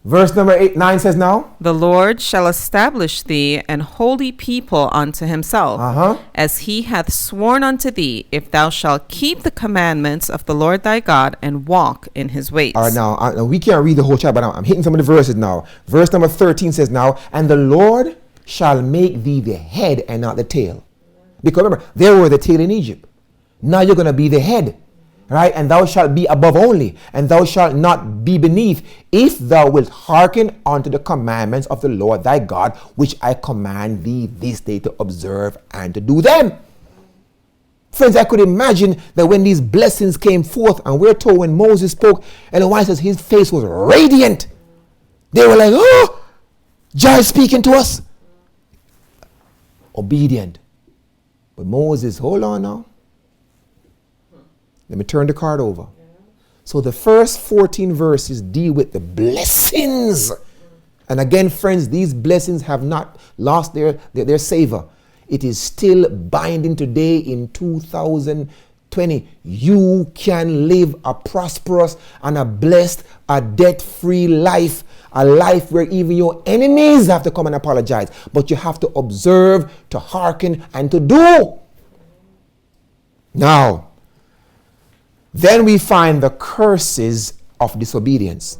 Verse number 9 says now, The Lord shall establish thee an holy people unto himself, as he hath sworn unto thee, if thou shalt keep the commandments of the Lord thy God and walk in his ways. All right, now we can't read the whole chapter, but I'm hitting some of the verses now. Verse number 13 says now, And the Lord shall make thee the head and not the tail. Because remember, they were the tail in Egypt. Now you're going to be the head. Right? And thou shalt be above only, and thou shalt not be beneath, if thou wilt hearken unto the commandments of the Lord thy God, which I command thee this day to observe and to do them. Friends, I could imagine that when these blessings came forth, and we're told when Moses spoke, and the one says his face was radiant. They were like, oh, Jah is speaking to us. Obedient. But Moses, hold on now. Let me turn the card over. So the first 14 verses deal with the blessings. And again, friends, these blessings have not lost their savor. It is still binding today in 2020. You can live a prosperous and a blessed, a debt-free life. A life where even your enemies have to come and apologize. But you have to observe, to hearken, and to do. Now, then we find the curses of disobedience.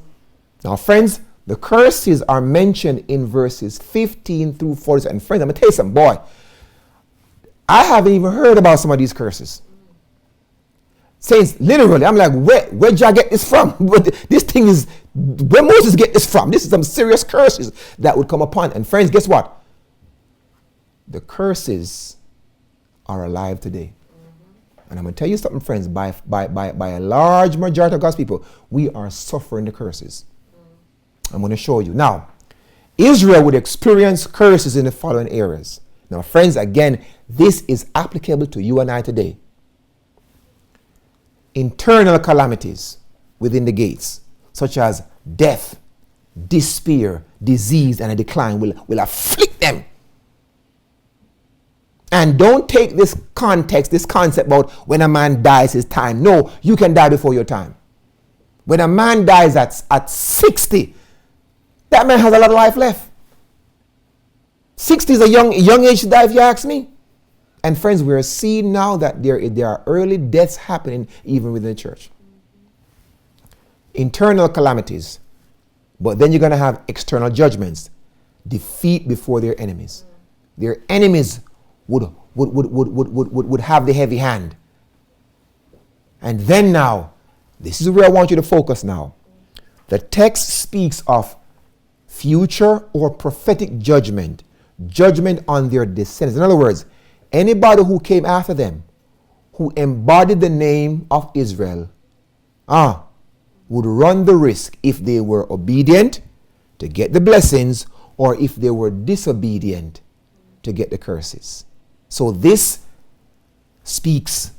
Now, friends, the curses are mentioned in verses 15 through 40. And friends, I'm going to tell you something, boy. I haven't even heard about some of these curses. Saints, literally, I'm like, where'd y'all get this from? This thing is, where Moses get this from? This is some serious curses that would come upon. And friends, guess what? The curses are alive today. And I'm going to tell you something, friends, by a large majority of God's people, we are suffering the curses. I'm going to show you. Now, Israel would experience curses in the following areas. Now, friends, again, this is applicable to you and I today. Internal calamities within the gates, such as death, despair, disease, and a decline will afflict them. And don't take this concept about when a man dies his time. No, you can die before your time. When a man dies at 60, that man has a lot of life left. 60 is a young age to die, if you ask me. And friends, we are seeing now that there are early deaths happening even within the church. Internal calamities. But then you're going to have external judgments. Defeat before their enemies. Their enemies would have the heavy hand. And then now, this is where I want you to focus now. The text speaks of future or prophetic judgment. Judgment on their descendants. In other words, anybody who came after them, who embodied the name of Israel, would run the risk, if they were obedient, to get the blessings, or if they were disobedient, to get the curses. So this speaks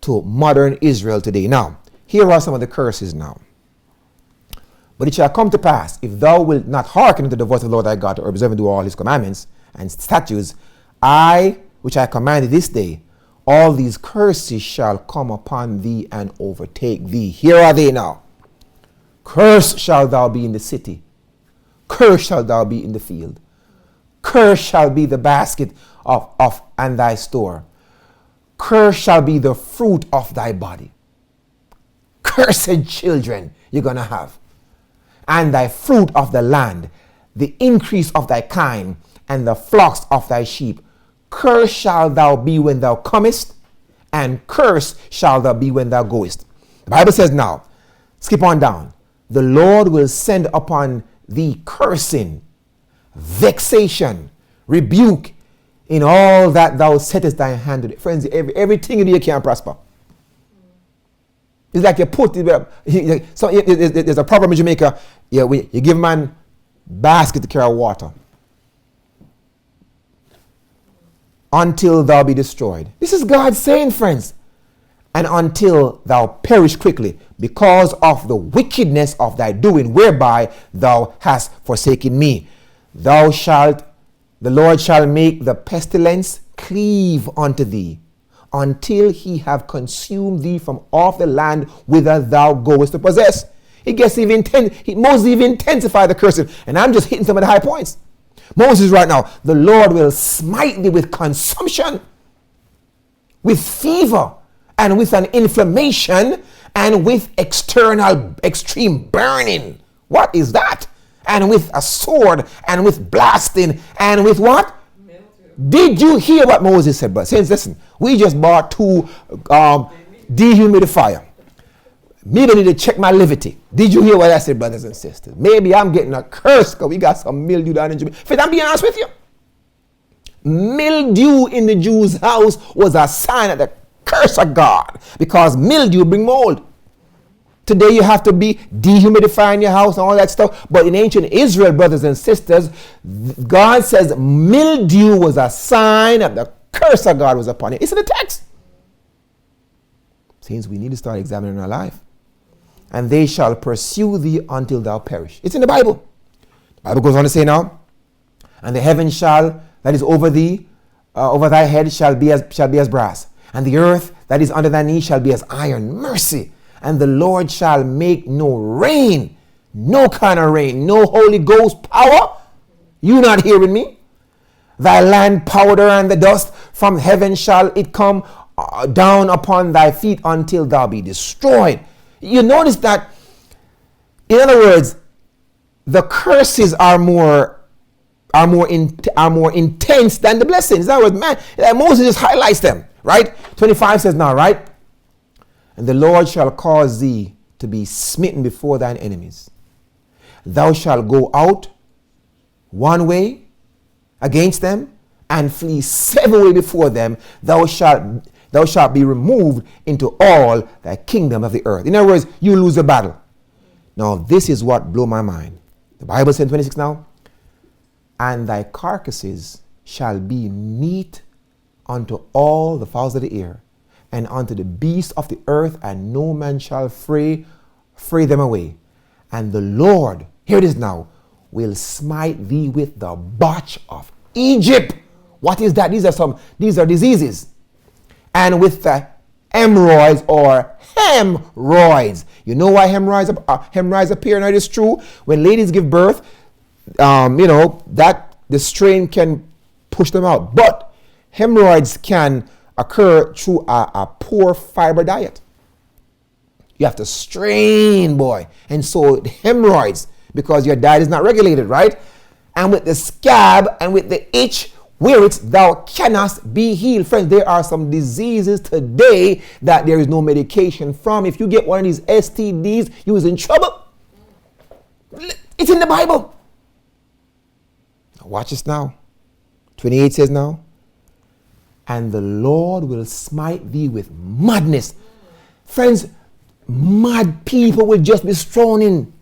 to modern Israel today. Now, here are some of the curses now. But it shall come to pass, if thou wilt not hearken unto the voice of the Lord thy God, to observe and do all his commandments and statutes, which I commanded this day, all these curses shall come upon thee and overtake thee. Here are they now. Cursed shalt thou be in the city. Cursed shalt thou be in the field. Cursed shall be the basket of and thy store. Cursed shall be the fruit of thy body. Cursed children you're going to have. And thy fruit of the land, the increase of thy kind, and the flocks of thy sheep. Cursed shalt thou be when thou comest, and cursed shalt thou be when thou goest. The Bible says now, skip on down, the Lord will send upon thee cursing, vexation, rebuke, in all that thou settest thy hand to. Friends, everything in you can't prosper. It's like you put it, so there's a proverb in Jamaica, you give man basket to carry water until thou be destroyed. This is God saying, friends, and until thou perish quickly because of the wickedness of thy doing, whereby thou hast forsaken me. The Lord shall make the pestilence cleave unto thee, until he have consumed thee from off the land whither thou goest to possess. Moses even intensified the cursing, and I'm just hitting some of the high points. Moses right now, the Lord will smite thee with consumption, with fever, and with an inflammation, and with external extreme burning. What is that? And with a sword, and with blasting, and with what? Did you hear what Moses said? But saints, listen, we just bought 2 dehumidifier. Maybe I need to check my levity. Did you hear what I said, brothers and sisters? Maybe I'm getting a curse because we got some mildew down in Jamaica. I'm being honest with you. Mildew in the Jew's house was a sign of the curse of God, because mildew bring mold. Today you have to be dehumidifying your house and all that stuff. But in ancient Israel, brothers and sisters, God says mildew was a sign of the curse of God was upon it. It's in the text. Since we need to start examining our life. and they shall pursue thee until thou perish. It's in the Bible. The Bible goes on to say now, and the heaven shall, that is over thee, over thy head shall be as brass, and the earth that is under thy knee shall be as iron. Mercy. And the Lord shall make no rain, no kind of rain, no Holy Ghost power. You not hearing me? Thy land powder and the dust from heaven shall it come down upon thy feet until thou be destroyed. You notice that, in other words, the curses are more intense than the blessings. In other words, man, Moses just highlights them, right? 25 says now, right? And the Lord shall cause thee to be smitten before thine enemies. Thou shalt go out one way against them, and flee 7 ways before them. Thou shalt be removed into all thy kingdom of the earth. In other words, you lose the battle. Now, this is what blew my mind. The Bible said in 26 now, and thy carcasses shall be meat unto all the fowls of the air, and unto the beasts of the earth, and no man shall fray them away. And the Lord, here it is now, will smite thee with the botch of Egypt. What is that? These are diseases. And with the hemorrhoids or hemorrhoids. You know why hemorrhoids appear? Now it is true. When ladies give birth, that the strain can push them out. But hemorrhoids can occur through a poor fiber diet. You have to strain, boy. And so hemorrhoids, because your diet is not regulated, right? And with the scab and with the itch, where it's thou cannot be healed. Friends, there are some diseases today that there is no medication from. If you get one of these STDs, you is in trouble. It's in the Bible. Now watch this now. 28 says now, and the Lord will smite thee with madness. Friends, mad people will just be thrown in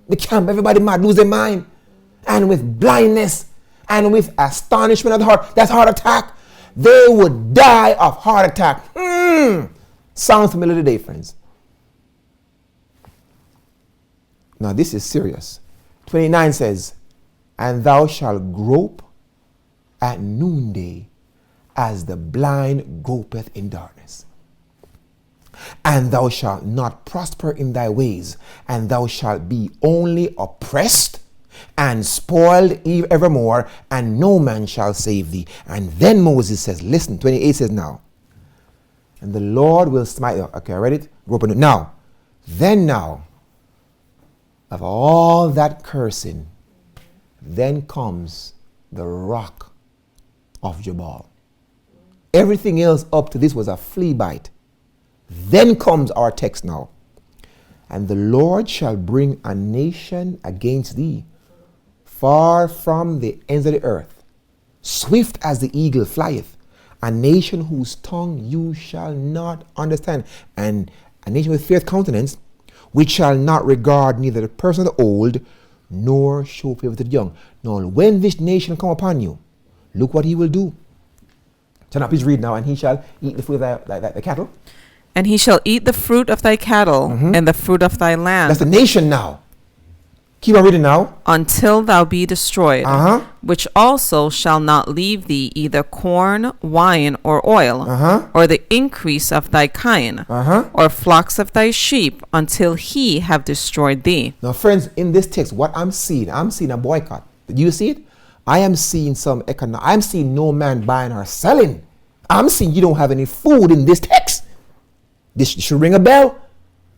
the camp. Everybody mad, lose their mind. And with blindness and with astonishment of the heart. That's heart attack. They would die of heart attack. Sounds familiar today, friends. Now this is serious. 29 says, and thou shalt grope at noonday as the blind gropeth in darkness. And thou shalt not prosper in thy ways, and thou shalt be only oppressed and spoiled evermore, and no man shall save thee. And then Moses says, listen, 28 says now, and the Lord will smite. Okay, I read it. Grope on it. Now, of all that cursing, then comes the rock of Jabal. Everything else up to this was a flea bite. Then comes our text now. And the Lord shall bring a nation against thee, far from the ends of the earth, swift as the eagle flieth, a nation whose tongue you shall not understand, and a nation with fierce countenance, which shall not regard neither the person of the old, nor show favor to the young. Now, when this nation come upon you, look what he will do. Turn up his read now, and he shall eat the fruit of thy cattle. And he shall eat the fruit of thy cattle and the fruit of thy land. That's the nation now. Keep on reading now. Until thou be destroyed, which also shall not leave thee either corn, wine, or oil, or the increase of thy kine, or flocks of thy sheep, until he have destroyed thee. Now, friends, in this text, what I'm seeing a boycott. Do you see it? I am seeing I'm seeing no man buying or selling. I'm seeing you don't have any food in this text. This should ring a bell.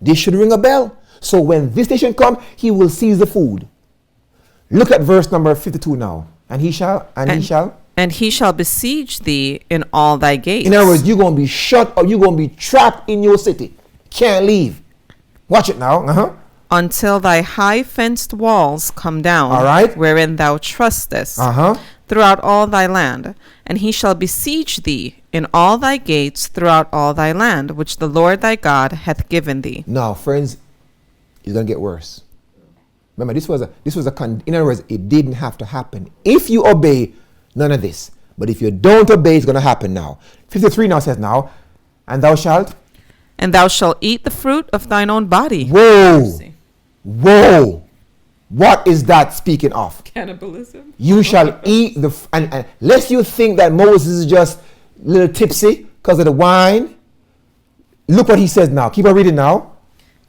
This should ring a bell. So when this nation come, he will seize the food. Look at verse number 52 now. And he shall besiege thee in all thy gates. In other words, you're going to be shut up. You're going to be trapped in your city. Can't leave. Watch it now. Until thy high fenced walls come down, all right, wherein thou trustest, throughout all thy land. And he shall besiege thee in all thy gates throughout all thy land, which the Lord thy God hath given thee. Now, friends, it's going to get worse. Remember, in other words, it didn't have to happen. If you obey, none of this. But if you don't obey, it's going to happen now. 53 now says now, and thou shalt. And thou shalt eat the fruit of thine own body. Whoa. Mercy. Whoa. What is that speaking of? Cannibalism. You shall eat the... And lest you think that Moses is just a little tipsy because of the wine. Look what he says now. Keep on reading now.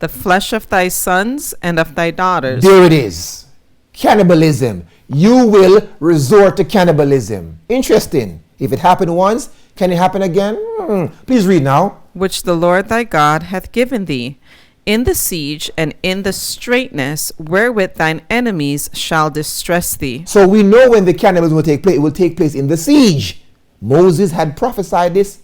The flesh of thy sons and of thy daughters. There it is. Cannibalism. You will resort to cannibalism. Interesting. If it happened once, can it happen again? Please read now. Which the Lord thy God hath given thee, in the siege and in the straitness wherewith thine enemies shall distress thee. So we know when the cannibalism will take place. It will take place in the siege. Moses had prophesied this.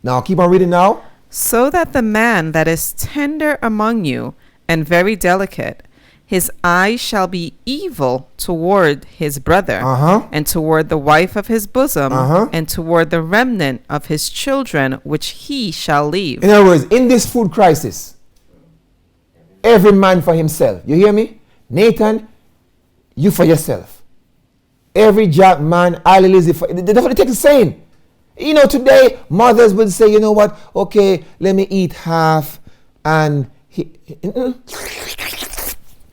Now keep on reading now. So that the man that is tender among you and very delicate, his eye shall be evil toward his brother, and toward the wife of his bosom, and toward the remnant of his children, which he shall leave. In other words, in this food crisis, every man for himself. You hear me? Nathan, you for yourself. Every Jack man, Ali Lizzie, that's what it takes the same. You know, today, mothers will say, you know what, okay, let me eat half, and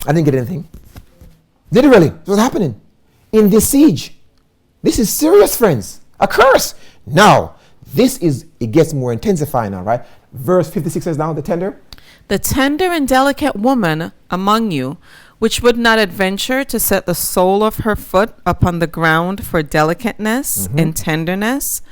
I didn't get anything. Literally, it was happening in this siege. This is serious, friends. A curse. Now, it gets more intensifying now, right? Verse 56 says now, the tender. The tender and delicate woman among you, which would not adventure to set the sole of her foot upon the ground for delicateness and tenderness,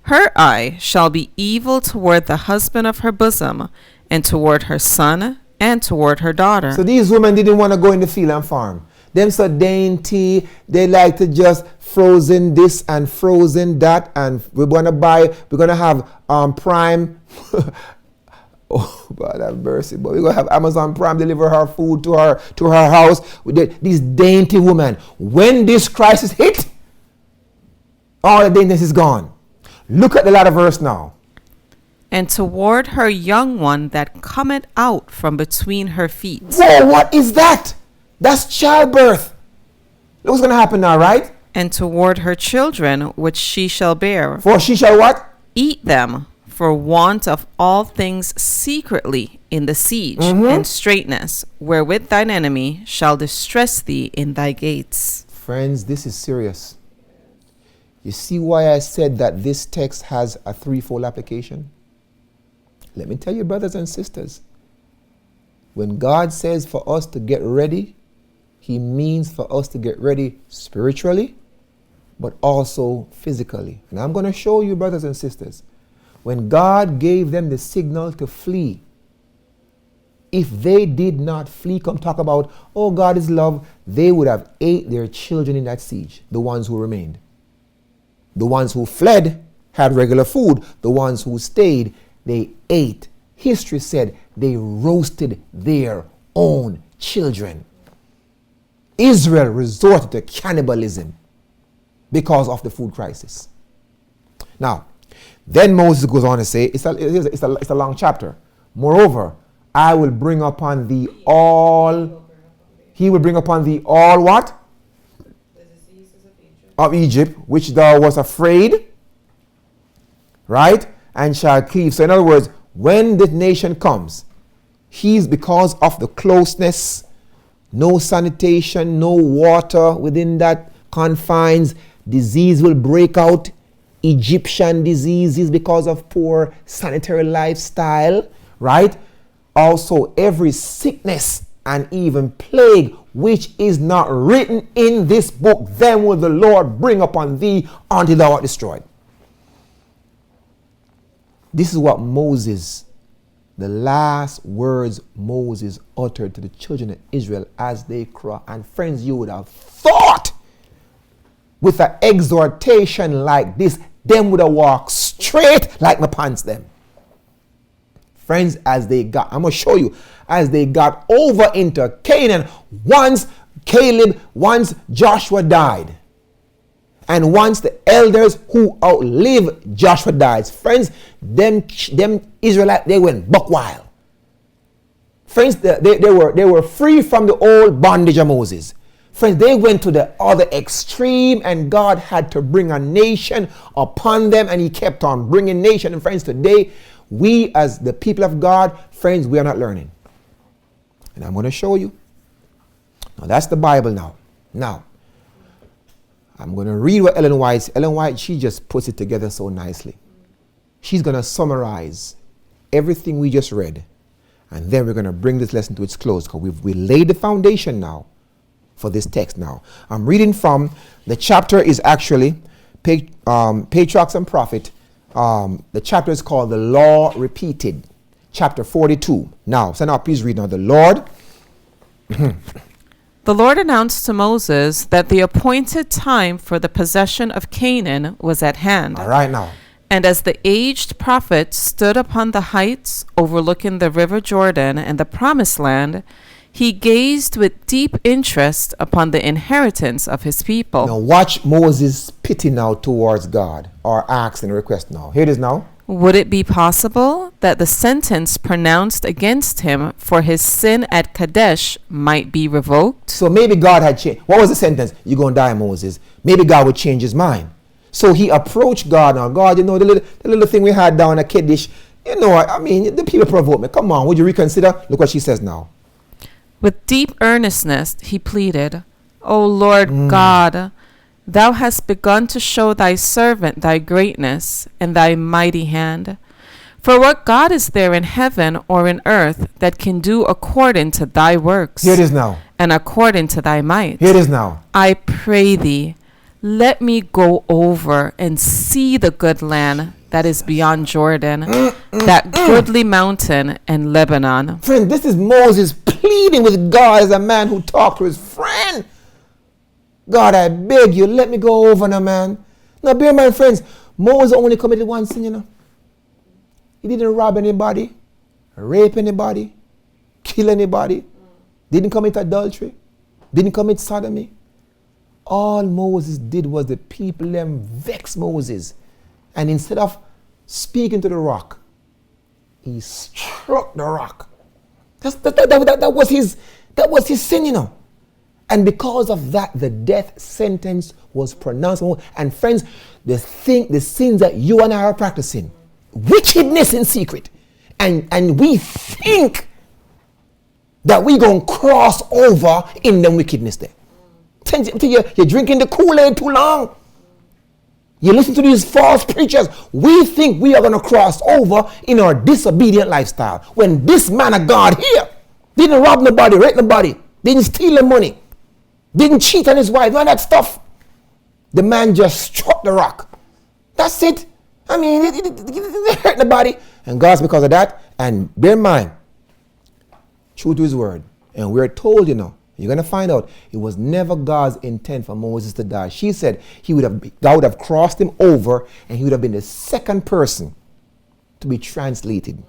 her eye shall be evil toward the husband of her bosom, and toward her son, and toward her daughter. So these women didn't want to go in the field and farm. Them so dainty, they like to just frozen this and frozen that, and we're going to have Prime. Oh, God have mercy. But we're going to have Amazon Prime deliver her food to her house. These dainty women. When this crisis hit, all the daintiness is gone. Look at the latter verse now. And toward her young one that cometh out from between her feet. Whoa, what is that? That's childbirth. Look what's going to happen now, right? And toward her children which she shall bear. For she shall what? Eat them for want of all things secretly in the siege and straitness, wherewith thine enemy shall distress thee in thy gates. Friends, this is serious. You see why I said that this text has a threefold application? Let me tell you, brothers and sisters, when God says for us to get ready, he means for us to get ready spiritually, but also physically. And I'm going to show you, brothers and sisters, when God gave them the signal to flee, if they did not flee, come talk about, oh, God is love, they would have ate their children in that siege, the ones who remained. The ones who fled had regular food. The ones who stayed, they ate. History said they roasted their own children. Israel resorted to cannibalism because of the food crisis. Now, then Moses goes on to say, it's a long chapter. Moreover, I will bring upon thee all, he will bring upon thee all what? The diseases of Egypt. Of Egypt, which thou wast afraid, right? And shall cleave. So in other words, when the nation comes, he's because of the closeness, no sanitation, no water within that confines, disease will break out. Egyptian diseases because of poor sanitary lifestyle, right? Also, every sickness and even plague which is not written in this book, then will the Lord bring upon thee until thou art destroyed. This is what Moses, the last words Moses uttered to the children of Israel as they cry. And friends, you would have thought with an exhortation like this, them would have walked straight like my pants them. Friends, as they got, I'm going to show you, as they got over into Canaan, once Joshua died, and once the elders who outlived Joshua died, friends, them Israelites, they went buck wild. Friends, they were free from the old bondage of Moses. Friends, they went to the other extreme, and God had to bring a nation upon them, and he kept on bringing nation. And friends, today We as the people of God, friends, we are not learning. And I'm going to show you. Now that's the Bible now. Now, I'm going to read what Ellen White, she just puts it together so nicely. She's going to summarize everything we just read. And then we're going to bring this lesson to its close, because we laid the foundation now for this text now. I'm reading from, the chapter is actually Patriarchs and Prophet. The chapter is called The Law Repeated, chapter 42. Now, so now please read now. The Lord announced to Moses that the appointed time for the possession of Canaan was at hand. All right now. And as the aged prophet stood upon the heights overlooking the river Jordan and the promised land, he gazed with deep interest upon the inheritance of his people. Now watch Moses' pity now towards God, or ask and request now. Here it is now. Would it be possible that the sentence pronounced against him for his sin at Kadesh might be revoked? So maybe God had changed. What was the sentence? You're going to die, Moses. Maybe God would change his mind. So he approached God. Now, God, you know, the little thing we had down at Kadesh, you know, I mean, the people provoked me. Come on, would you reconsider? Look what she says now. With deep earnestness, he pleaded, O Lord God, thou hast begun to show thy servant thy greatness and thy mighty hand. For what God is there in heaven or in earth that can do according to thy works? Here it is now. And according to thy might? Here it is now. I pray thee, let me go over and see the good land that is beyond Jordan, that goodly mountain and Lebanon. Friend, this is Moses pleading with God as a man who talked to his friend. God, I beg you, let me go over now, man. Now, bear in mind, friends, Moses only committed one sin, you know. He didn't rob anybody, rape anybody, kill anybody, didn't commit adultery, didn't commit sodomy. All Moses did was the people them vex Moses. And instead of speaking to the rock, he struck the rock. That was his sin, you know. And because of that, the death sentence was pronounced. And friends, the sins that you and I are practicing, wickedness in secret, and we think that we're going to cross over in the wickedness there. You're drinking the Kool-Aid too long. You listen to these false preachers. We think we are going to cross over in our disobedient lifestyle. When this man of God here didn't rob nobody, rape nobody, didn't steal the money, didn't cheat on his wife, none of that stuff. The man just struck the rock. That's it. I mean, it didn't hurt nobody. And God's because of that. And bear in mind, true to his word. And we're told, you know, you're going to find out it was never God's intent for Moses to die. She said God would have crossed him over and he would have been the second person to be translated.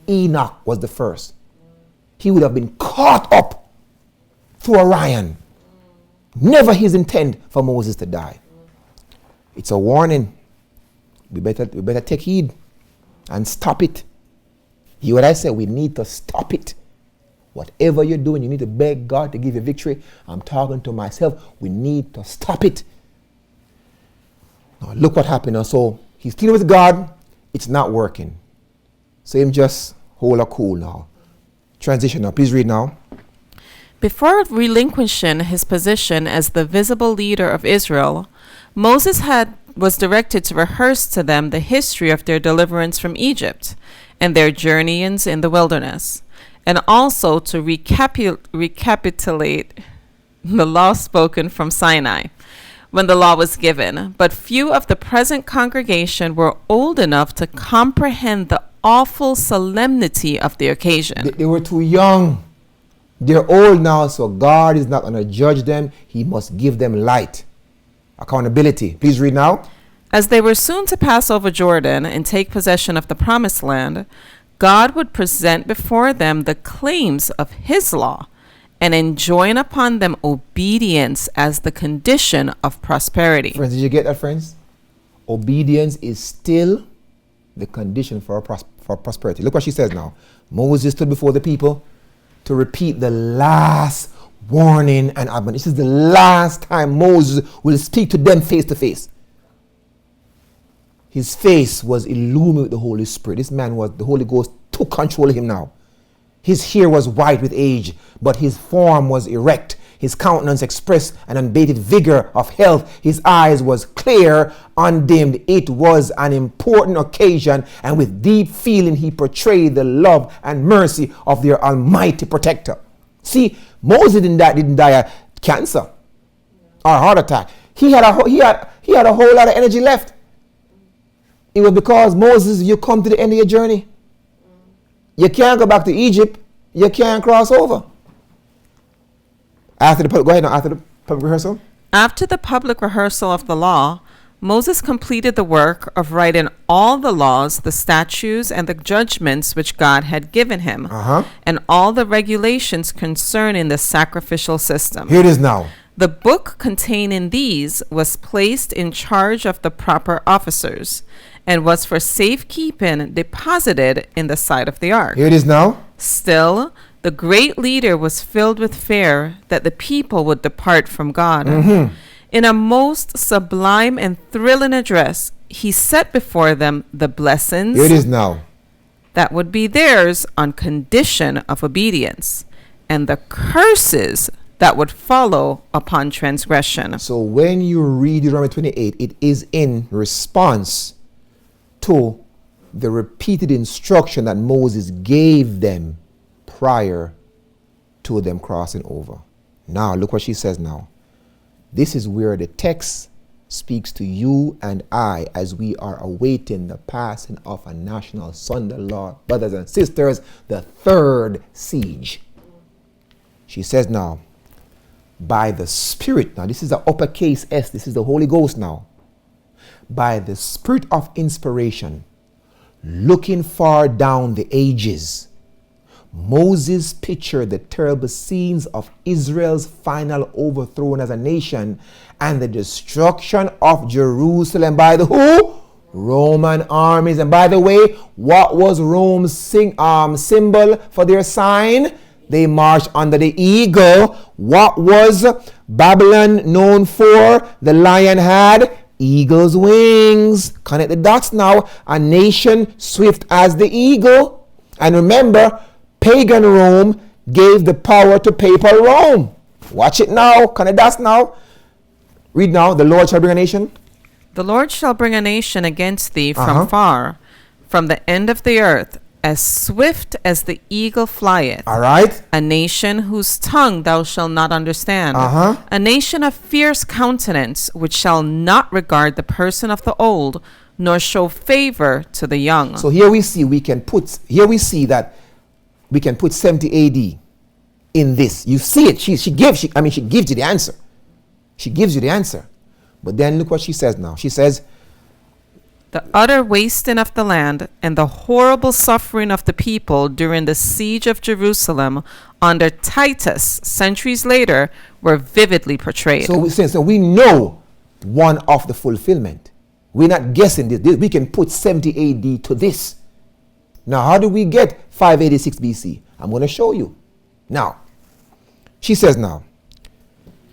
Enoch was the first. He would have been caught up through Orion. Never his intent for Moses to die. It's a warning. We better take heed and stop it. Hear what I say? We need to stop it. Whatever you're doing, you need to beg God to give you victory. I'm talking to myself. We need to stop it. Now look what happened now. So he's dealing with God. It's not working. So him just hold a cool now. Transition now. Please read now. Before relinquishing his position as the visible leader of Israel, Moses was directed to rehearse to them the history of their deliverance from Egypt and their journeyings in the wilderness, and also to recapitulate the law spoken from Sinai when the law was given. But few of the present congregation were old enough to comprehend the awful solemnity of the occasion. They were too young. They're old now, so God is not going to judge them. He must give them light. Accountability. Please read now. As they were soon to pass over Jordan and take possession of the promised land, God would present before them the claims of his law and enjoin upon them obedience as the condition of prosperity. Friends, did you get that, friends? Obedience is still the condition for prosperity. Look what she says now. Moses stood before the people to repeat the last warning and admonition. This is the last time Moses will speak to them face to face. His face was illumined with the Holy Spirit. This man was, the Holy Ghost took control of him now. His hair was white with age, but his form was erect. His countenance expressed an unabated vigor of health. His eyes was clear, undimmed. It was an important occasion, and with deep feeling he portrayed the love and mercy of their almighty protector. See, Moses didn't die of cancer or heart attack. He had a whole lot of energy left. It was because Moses, you come to the end of your journey. You can't go back to Egypt. You can't cross over. Go ahead now, after the public rehearsal. After the public rehearsal of the law, Moses completed the work of writing all the laws, the statutes, and the judgments which God had given him, and all the regulations concerning the sacrificial system. Here it is now. The book containing these was placed in charge of the proper officers, and was for safekeeping deposited in the side of the ark. Here it is now. Still, the great leader was filled with fear that the people would depart from God. In a most sublime and thrilling address, he set before them the blessings Here it is now. that would be theirs on condition of obedience, and the curses that would follow upon transgression. So when you read Deuteronomy 28, it is in response to the repeated instruction that Moses gave them prior to them crossing over. Now, look what she says now. This is where the text speaks to you and I as we are awaiting the passing of a national Sunday law, brothers and sisters, the third siege. She says now, by the Spirit, now this is the uppercase S, this is the Holy Ghost now. By the Spirit of inspiration, looking far down the ages, Moses pictured the terrible scenes of Israel's final overthrow as a nation and the destruction of Jerusalem by the who? Roman armies. And by the way, what was Rome's symbol for their sign? They marched under the eagle. What was Babylon known for? The lion had eagle's wings. Connect the dots now. A nation swift as the eagle. And remember, pagan Rome gave the power to papal Rome. Watch it now. Connect the dots now. Read now. The Lord shall bring a nation. The Lord shall bring a nation against thee from far, from the end of the earth, as swift as the eagle flieth. All right. A nation whose tongue thou shalt not understand. A nation of fierce countenance, which shall not regard the person of the old, nor show favor to the young. So here we see that we can put 70 AD in this. You see it. She gives you the answer. She gives you the answer. But then look what she says now. She says, the utter wasting of the land and the horrible suffering of the people during the siege of Jerusalem under Titus centuries later were vividly portrayed. So we know one of the fulfillment. We're not guessing this. We can put 70 AD to this. Now, how do we get 586 BC? I'm going to show you. Now, she says now,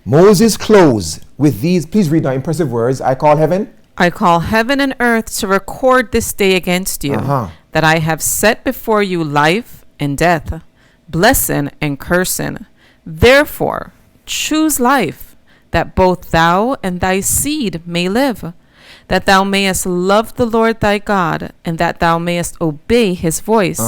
Moses closed with these, please read now, impressive words. I call heaven and earth to record this day against you, that I have set before you life and death, blessing and cursing. Therefore, choose life, that both thou and thy seed may live, that thou mayest love the Lord thy God, and that thou mayest obey his voice,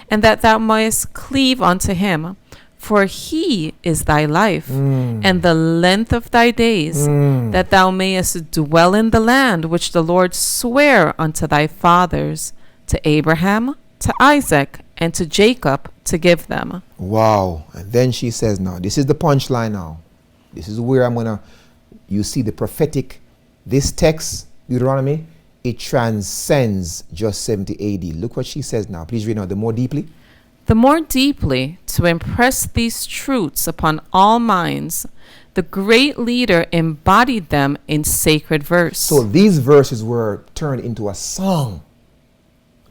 and that thou mayest cleave unto him. For he is thy life, and the length of thy days, that thou mayest dwell in the land which the Lord sware unto thy fathers, to Abraham, to Isaac, and to Jacob, to give them. Wow. And then she says now, this is the punchline now. This is where you see the prophetic, this text, Deuteronomy, it transcends just 70 AD. Look what she says now. Please read now, the more deeply. The more deeply to impress these truths upon all minds, the great leader embodied them in sacred verse. So these verses were turned into a song.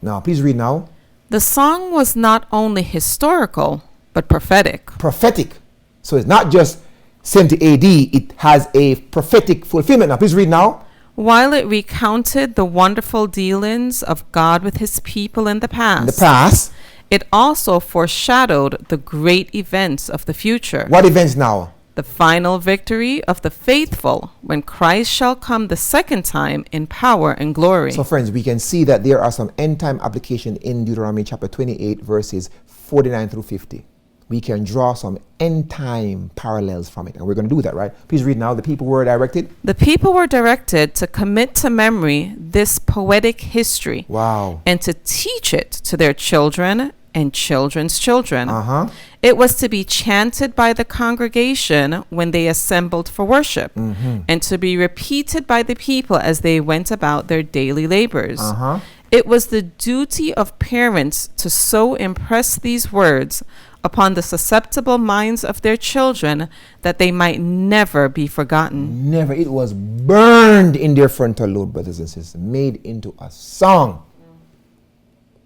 Now, please read now. The song was not only historical, but prophetic. Prophetic. So it's not just 70 AD, it has a prophetic fulfillment. Now, please read now. While it recounted the wonderful dealings of God with his people in the In the past, past, it also foreshadowed the great events of the future. what events now? The final victory of the faithful when Christ shall come the second time in power and glory. So friends, we can see that there are some end time application in Deuteronomy chapter 28 verses 49 through 50. We can draw some end time parallels from it, and we're going to do that, right? Please read now. The people were directed. The people were directed to commit to memory this poetic history Wow. and to teach it to their children and children's children. Uh-huh. It was to be chanted by the congregation when they assembled for worship, and to be repeated by the people as they went about their daily labors. Uh-huh. It was the duty of parents to so impress these words upon the susceptible minds of their children that they might never be forgotten. Never. It was burned in their frontal lobe, brothers and sisters, made into a song.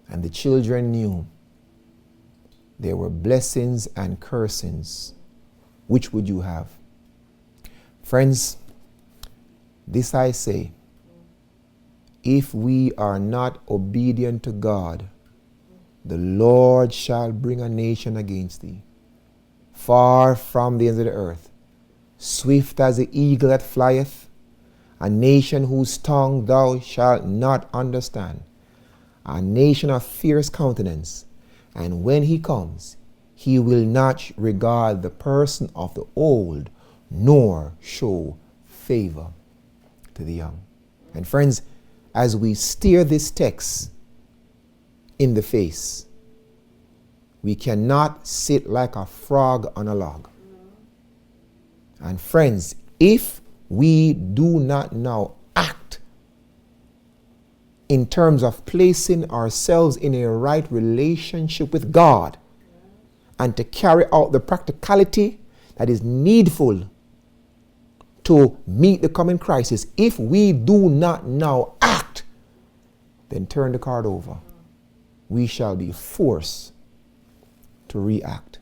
And the children knew there were blessings and cursings. Which would you have? Friends, this I say, if we are not obedient to God, the Lord shall bring a nation against thee, far from the ends of the earth, swift as the eagle that flieth, a nation whose tongue thou shalt not understand, a nation of fierce countenance. And when he comes, he will not regard the person of the old, nor show favor to the young. And friends, as we steer this text in the face, we cannot sit like a frog on a log. And friends, if we do not now act in terms of placing ourselves in a right relationship with God and to carry out the practicality that is needful to meet the coming crisis, if we do not now act, then turn the card over. We shall be forced to react.